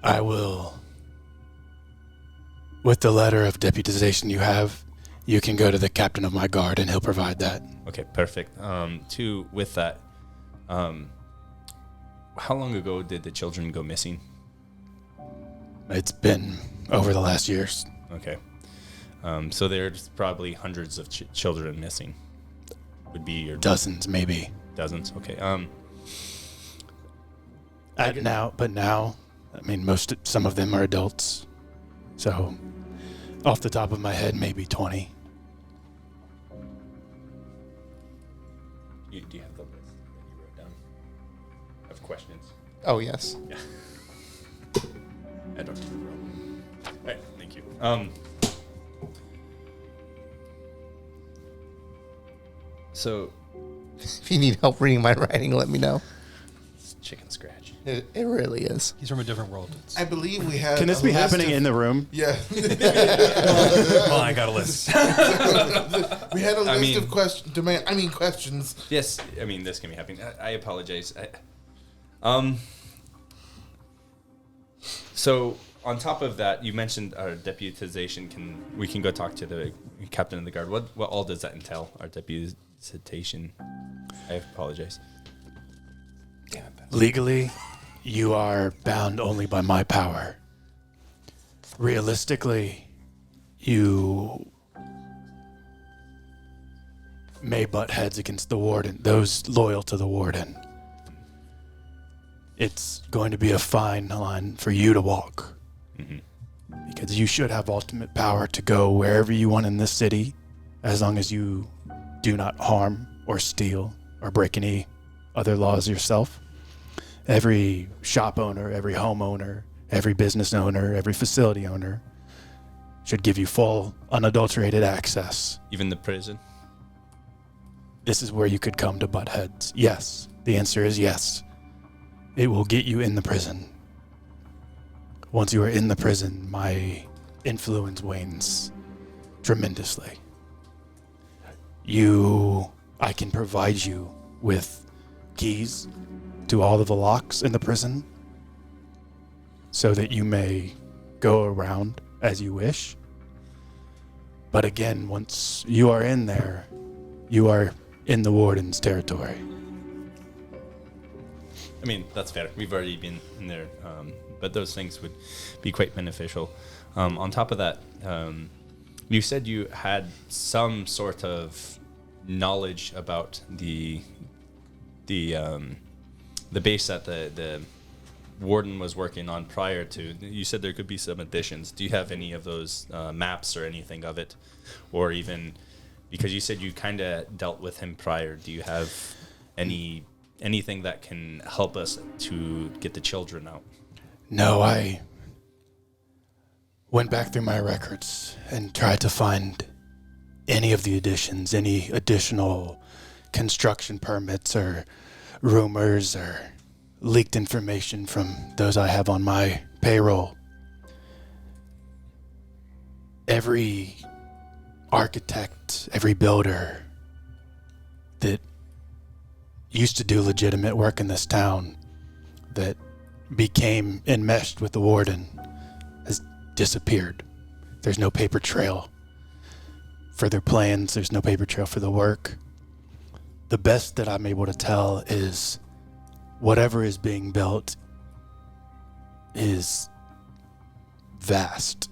I will. With the letter of deputization you have, you can go to the captain of my guard and he'll provide that. Okay, perfect. With that, how long ago did the children go missing? It's been over the last years. Okay. So there's probably hundreds of children missing. Would be your Dozens, maybe. dozens. Okay. Now, I mean, some of them are adults. So, off the top of my head, maybe 20. Do you have the list that you wrote down of questions? Oh, yes. Yeah. I don't have a problem. All right, thank you. So, If you need help reading my writing, let me know. it's chicken scratch. It really is. He's from a different world. I believe we have. Can this be happening in the room? Yeah. Well, I got a list. We had a list of mean- questions. Yes, I mean, this can be happening. I apologize. So, on top of that, you mentioned our deputization. We can go talk to the captain of the guard. What all does that entail, our deputization? I apologize. Legally, you are bound only by my power. Realistically, you may butt heads against the warden, those loyal to the warden. It's going to be a fine line for you to walk. Mm-hmm. Because you should have ultimate power to go wherever you want in this city, as long as you do not harm or steal or break any other laws yourself. Every shop owner, every homeowner, every business owner, every facility owner should give you full, unadulterated access. Even the prison? This is where you could come to butt heads. Yes. The answer is yes. It will get you in the prison. Once you are in the prison, my influence wanes tremendously. I can provide you with keys to all of the locks in the prison so that you may go around as you wish. But again, once you are in there, you are in the Warden's territory. I mean, that's fair. We've already been in there, but those things would be quite beneficial. On top of that, you said you had some sort of knowledge about the base that the Warden was working on prior to. You said there could be some additions. Do you have any of those maps or anything of it, or even because you said you kind of dealt with him prior? Do you have anything that can help us to get the children out? No, I went back through my records and tried to find any of the additions, any additional construction permits or rumors or leaked information from those I have on my payroll. Every architect, every builder that used to do legitimate work in this town that became enmeshed with the Warden has disappeared. There's no paper trail for their plans. There's no paper trail for the work. The best that I'm able to tell is whatever is being built is vast.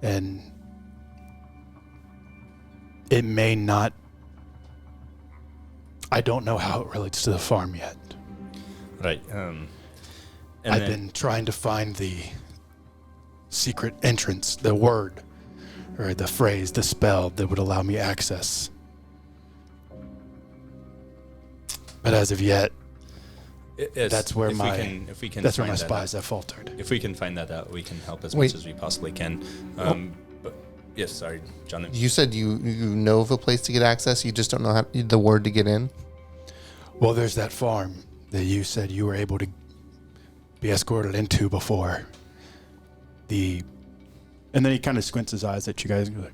And it may not, I don't know how it relates to the farm yet. Right. I've been trying to find the secret entrance, the word, or the phrase, the spell that would allow me access. But as of yet, that's where my spies have faltered. If we can find that out, we can help as Wait. much as we possibly can. But yes, sorry, John. You said you know of a place to get access. You just don't know the word to get in. Well, there's that farm that you said you were able to be escorted into before. And then he kind of squints his eyes at you guys and goes like,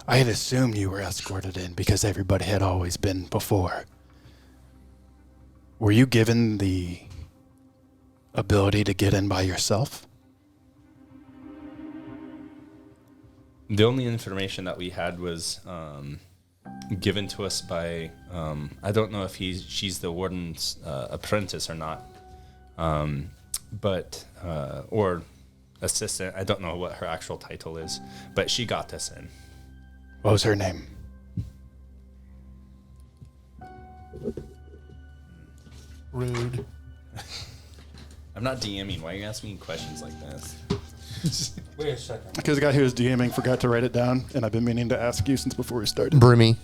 I had assumed you were escorted in because everybody had always been before. Were you given the ability to get in by yourself? The only information that we had was given to us by I don't know if she's the Warden's apprentice or not, but or assistant. I don't know what her actual title is, but she got us in. What was her name? Rude. I'm not DMing. Why are you asking me questions like this? Wait a second. Because the guy who was DMing forgot to write it down, and I've been meaning to ask you since before we started. Brimy.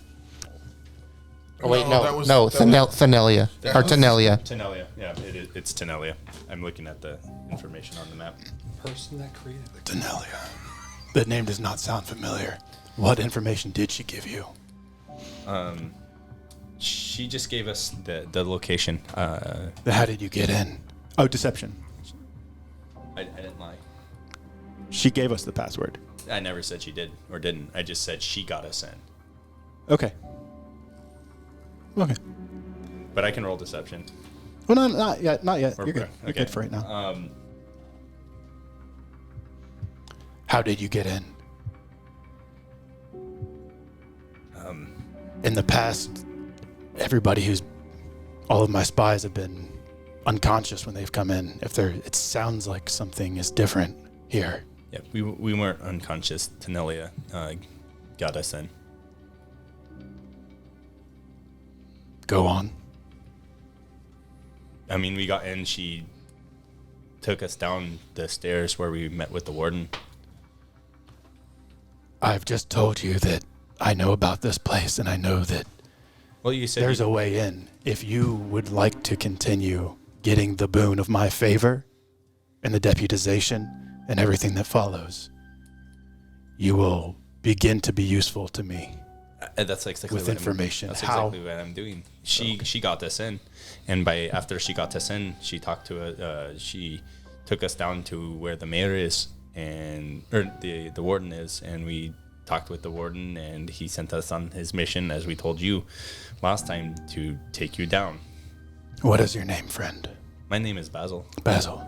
Oh, wait, Thanelia. Or Tanelia. Tenelia. Yeah, it's Tenelia. I'm looking at the information on the map. Person that created the Denelia. The name does not sound familiar. What information did she give you? She just gave us the location. How did you get in? Oh, deception. I didn't lie. She gave us the password. I never said she did or didn't. I just said she got us in. Okay. Okay. But I can roll deception. Well, not yet. Not yet. Or- You're good. You're okay. good for right now. How did you get in? In the past, all of my spies have been unconscious when they've come in. It sounds like something is different here. Yeah, we weren't unconscious. Tenelia got us in. Go on. I mean, we got in. She took us down the stairs where we met with the Warden. I've just told you that I know about this place, and I know that Well, you said there's a way in. If you would like to continue getting the boon of my favor and the deputization and everything that follows, you will begin to be useful to me. That's exactly with what information. That's How? exactly what I'm doing. She got us in, and after she got us in, she talked to she took us down to where the mayor is or the warden is, and we talked with the warden, and he sent us on his mission, as we told you last time, to take you down. What is your name, friend? My name is Basil. Basil.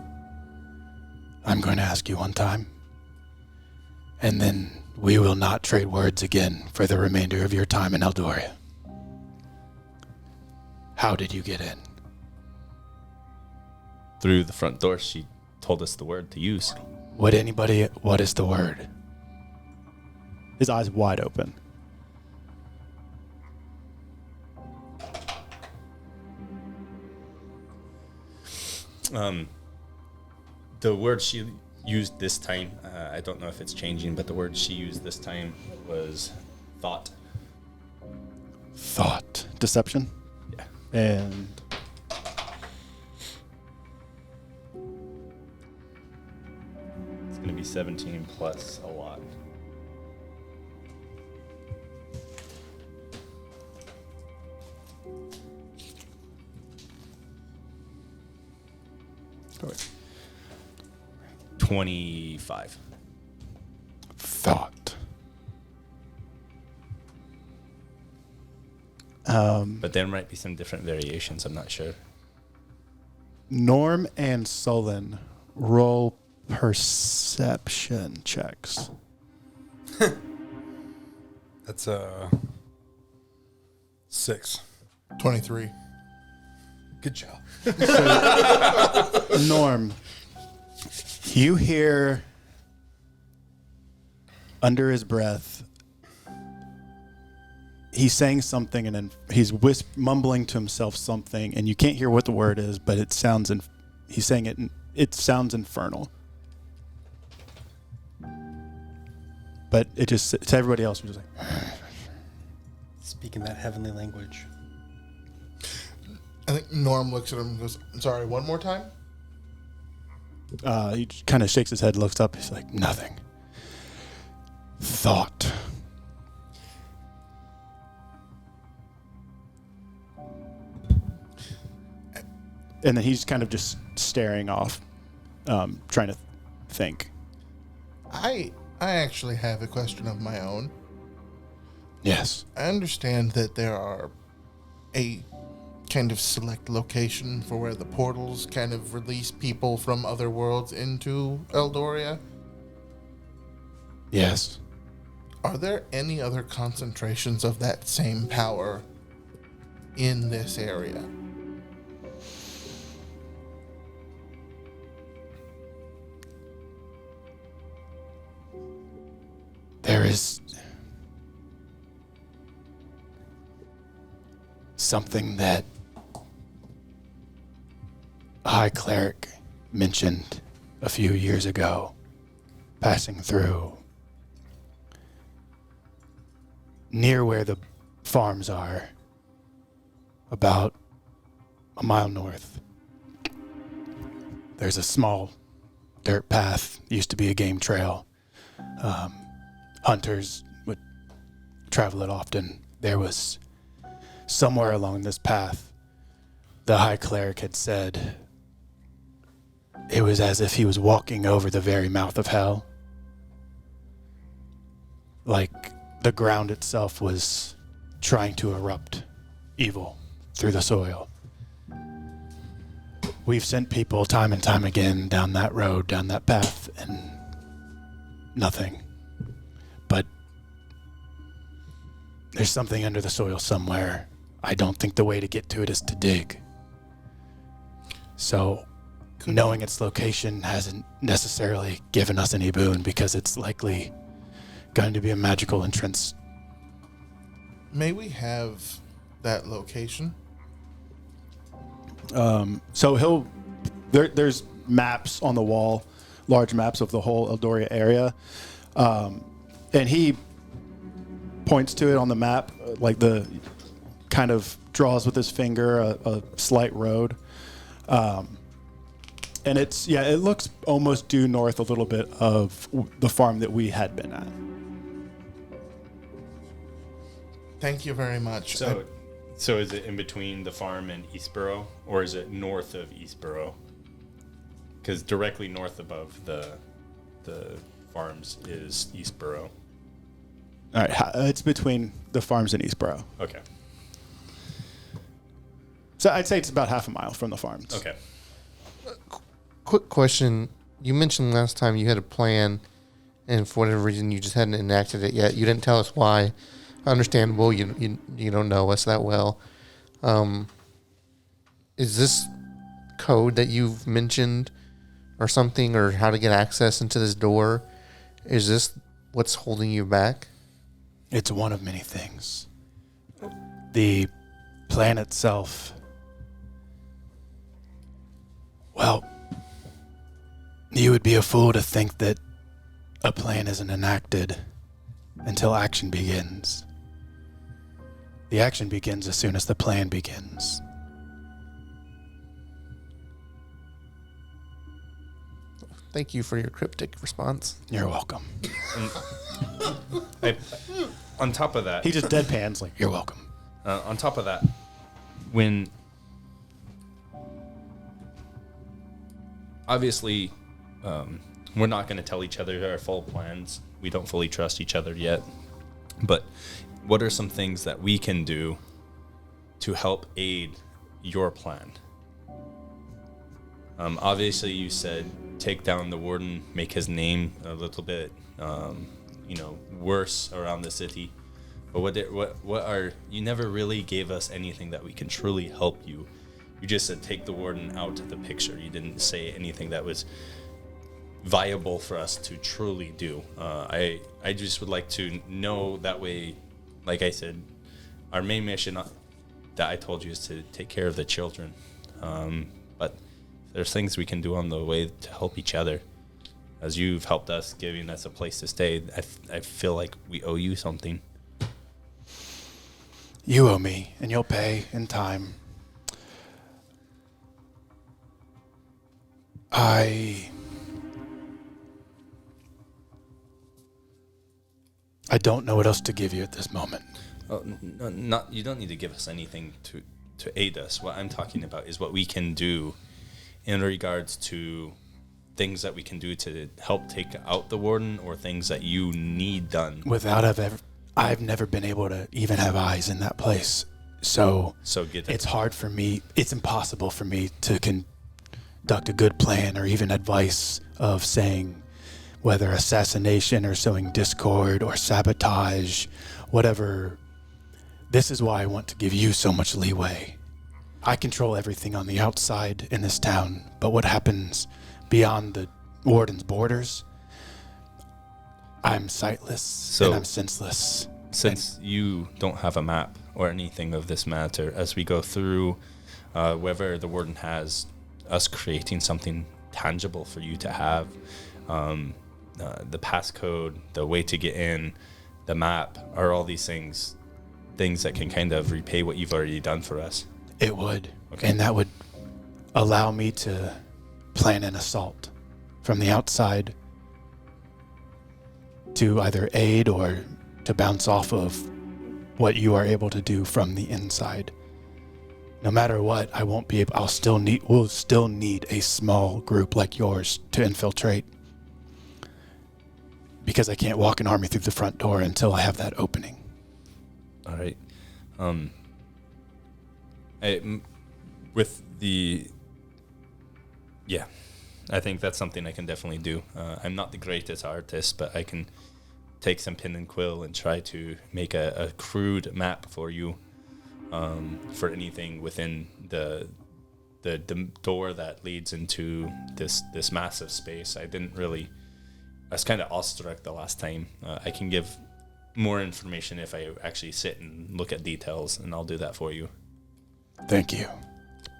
I'm going to ask you one time, and then we will not trade words again for the remainder of your time in Eldoria. How did you get in? Through the front door. She told us the word to use. What is the word? His eyes wide open. The word she used this time, I don't know if it's changing, but the word she used this time was thought. Thought. Deception? Yeah. And It's going to be 17 plus a lot. oh, wait. 25. Thought. But there might be some different variations, I'm not sure. Norm and Sullen roll perception checks. That's 6. 23. Good job. Norm, you hear under his breath, he's saying something, and then he's mumbling to himself something, and you can't hear what the word is, but it sounds, he's saying it, it sounds infernal. But it just, to everybody else, we're just like, Speaking that heavenly language. I think Norm looks at him and goes, I'm sorry, one more time? he kind of shakes his head, looks up, he's like, nothing. Thought. And then he's kind of just staring off, trying to think. I actually have a question of my own. Yes. I understand that there are a kind of select location for where the portals kind of release people from other worlds into Eldoria. Yes. Are there any other concentrations of that same power in this area? There is something that a High Cleric mentioned a few years ago, passing through near where the farms are, about a mile north. There's a small dirt path, used to be a game trail. Hunters would travel it often. There was somewhere along this path, the High Cleric had said it was as if he was walking over the very mouth of hell. Like the ground itself was trying to erupt evil through the soil. We've sent people time and time again down that road, down that path, and nothing. But there's something under the soil somewhere. I don't think the way to get to it is to dig. So, knowing its location hasn't necessarily given us any boon, because it's likely going to be a magical entrance. May we have that location? So there's maps on the wall, large maps of the whole Eldoria area. And he points to it on the map, like the kind of draws with his finger a slight road. And it looks almost due north a little bit of the farm that we had been at. Thank you very much. So is it in between the farm and Eastborough, or is it north of Eastborough? Because directly north above the farms is Eastborough. All right, it's between the farms and Eastboro. Okay. So I'd say it's about half a mile from the farms. Okay. Quick question. You mentioned last time you had a plan, and for whatever reason you just hadn't enacted it yet. You didn't tell us why. Understandable. You don't know us that well. Is this code that you've mentioned or something, or how to get access into this door, is this what's holding you back? It's one of many things. The plan itself, well, you would be a fool to think that a plan isn't enacted until action begins. The action begins as soon as the plan begins. Thank you for your cryptic response. You're welcome. On top of that, He just deadpans like, you're welcome. on top of that, when obviously we're not going to tell each other our full plans. We don't fully trust each other yet. But what are some things that we can do to help aid your plan? Obviously, you said take down the warden, make his name a little bit, worse around the city. But what are you never really gave us anything that we can truly help you. You just said take the warden out of the picture. You didn't say anything that was viable for us to truly do. I just would like to know that way. Like I said, our main mission that I told you is to take care of the children. But there's things we can do on the way to help each other. As you've helped us, giving us a place to stay, I feel like we owe you something. You owe me, and you'll pay in time. I don't know what else to give you at this moment. No, you don't need to give us anything to aid us. What I'm talking about is what we can do in regards to things that we can do to help take out the warden, or things that you need done. I've never been able to even have eyes in that place. So it's hard for me. It's impossible for me to conduct a good plan or even advice of saying whether assassination or sowing discord or sabotage, whatever. This is why I want to give you so much leeway. I control everything on the outside in this town, but what happens beyond the warden's borders, I'm sightless and I'm senseless. Since you don't have a map or anything of this matter, as we go through, whether the warden has us creating something tangible for you to have, the passcode, the way to get in, the map, are all these things that can kind of repay what you've already done for us. It would. Okay. And that would allow me to plan an assault from the outside to either aid or to bounce off of what you are able to do from the inside. No matter what, I won't be able. We'll still need a small group like yours to infiltrate, because I can't walk an army through the front door until I have that opening. All right. I think that's something I can definitely do. I'm not the greatest artist, but I can take some pen and quill and try to make a crude map for you, for anything within the door that leads into this massive space. I was kind of awestruck the last time. I can give more information if I actually sit and look at details, and I'll do that for you. Thank you.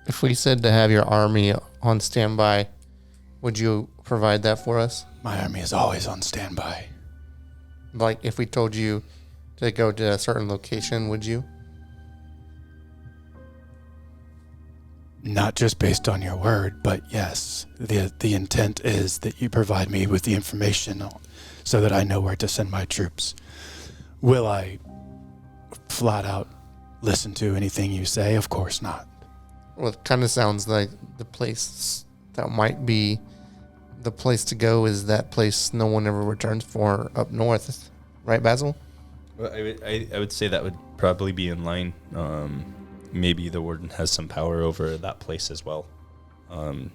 If we said to have your army on standby, would you provide that for us? My army is always on standby. Like if we told you to go to a certain location, would you? Not just based on your word, but yes. The intent is that you provide me with the information so that I know where to send my troops. Will I flat out listen to anything you say? Of course not. Well, it kind of sounds like the place that might be the place to go is that place no one ever returns for up north. Right, Basil? Well, I would say that would probably be in line. Maybe the warden has some power over that place as well. And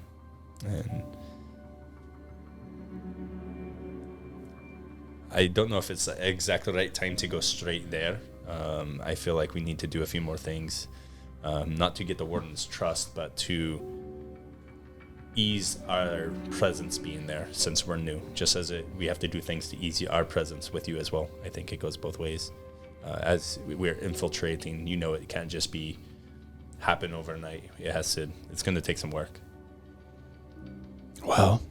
I don't know if it's exactly the right time to go straight there. I feel like we need to do a few more things, not to get the warden's trust, but to ease our presence being there since we're new. Just as we have to do things to ease our presence with you as well. I think it goes both ways. As we're infiltrating, it can't just happen overnight. It's going to take some work. Well,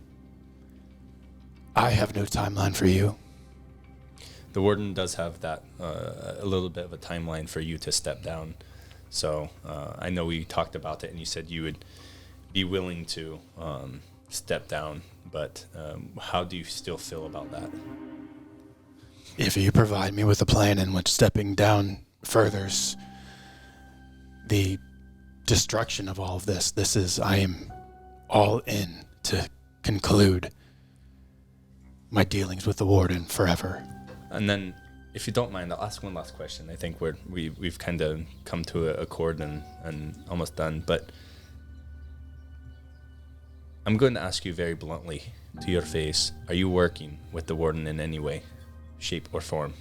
I have no timeline for you. The warden does have that a little bit of a timeline for you to step down. So I know we talked about it, and you said you would be willing to step down. But how do you still feel about that? If you provide me with a plan in which stepping down furthers the destruction of all of this, I am all in to conclude my dealings with the warden forever. And then, if you don't mind, I'll ask one last question. I think we've kind of come to a accord and almost done. But I'm going to ask you very bluntly to your face, are you working with the warden in any way, shape, or form?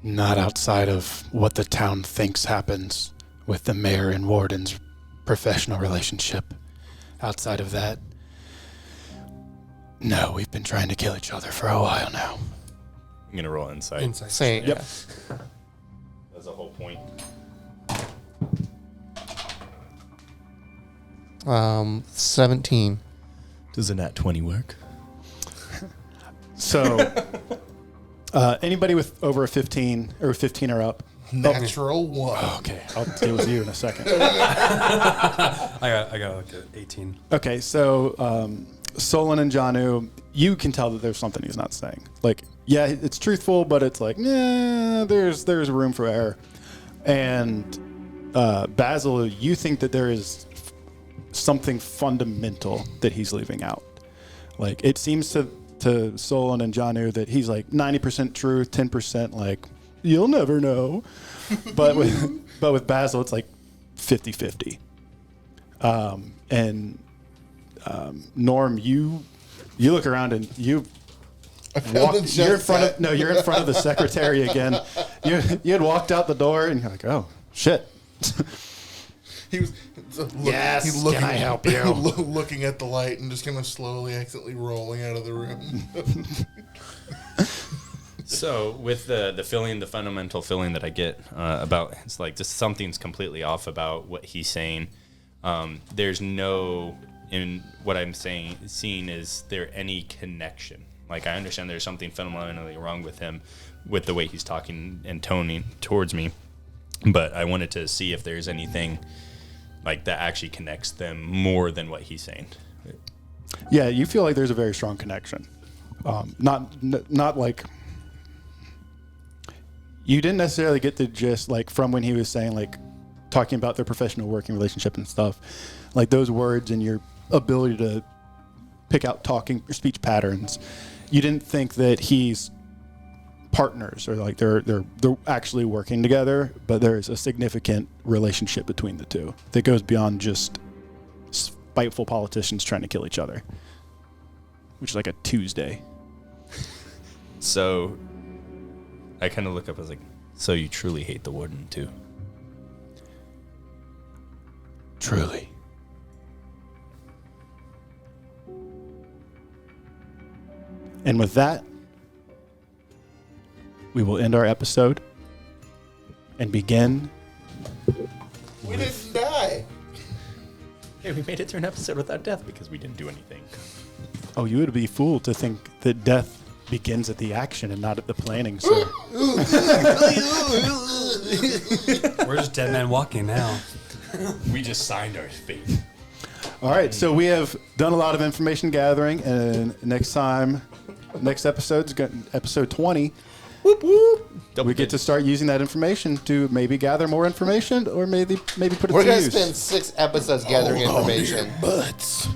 Not outside of what the town thinks happens with the mayor and warden's professional relationship. Outside of that, no, we've been trying to kill each other for a while now. I'm going to roll insight. Same. Yep. That's the whole point. 17. Does a nat 20 work? So, anybody with over a 15 or 15 or up? Natural one. Oh, okay, I'll deal with you in a second. I got like an 18. Okay, so Solon and Janu, you can tell that there's something he's not saying. Like, yeah, it's truthful, but it's like, nah, there's room for error. And Basil, you think that there is something fundamental that he's leaving out. Like, it seems to Solon and Janu that he's like 90% truth, 10% like, you'll never know. But with Basil, it's like 50-50. Norm, you look around and you're in front of the secretary again. You had walked out the door and you're like, oh shit. He was Yes, can I help you? Looking at the light and just kind of slowly, accidentally rolling out of the room. So with the feeling, the fundamental feeling that I get about, it's like just something's completely off about what he's saying. There's no, in what I'm seeing is there any connection? Like, I understand there's something fundamentally wrong with him, with the way he's talking and toning towards me, but I wanted to see if there's anything like that actually connects them more than what he's saying. Yeah, you feel like there's a very strong connection. Not like you didn't necessarily get the gist like from when he was saying like talking about their professional working relationship and stuff, like those words and your ability to pick out talking or speech patterns. You didn't think that he's partners or like they're actually working together, but there's a significant relationship between the two that goes beyond just spiteful politicians trying to kill each other, which is like a Tuesday. So I kind of look up, I was like, so you truly hate the warden too? Truly. And with that, we will end our episode and begin. We didn't die. Hey, we made it through an episode without death because we didn't do anything. Oh, you would be fooled to think that death begins at the action and not at the planning, sir. We're just dead men walking now. We just signed our fate. All right, so we have done a lot of information gathering, and next episode's episode 20. Whoop, whoop. We get to start using that information to maybe gather more information or maybe put it We're to going to use. spend 6 episodes gathering information. Butts.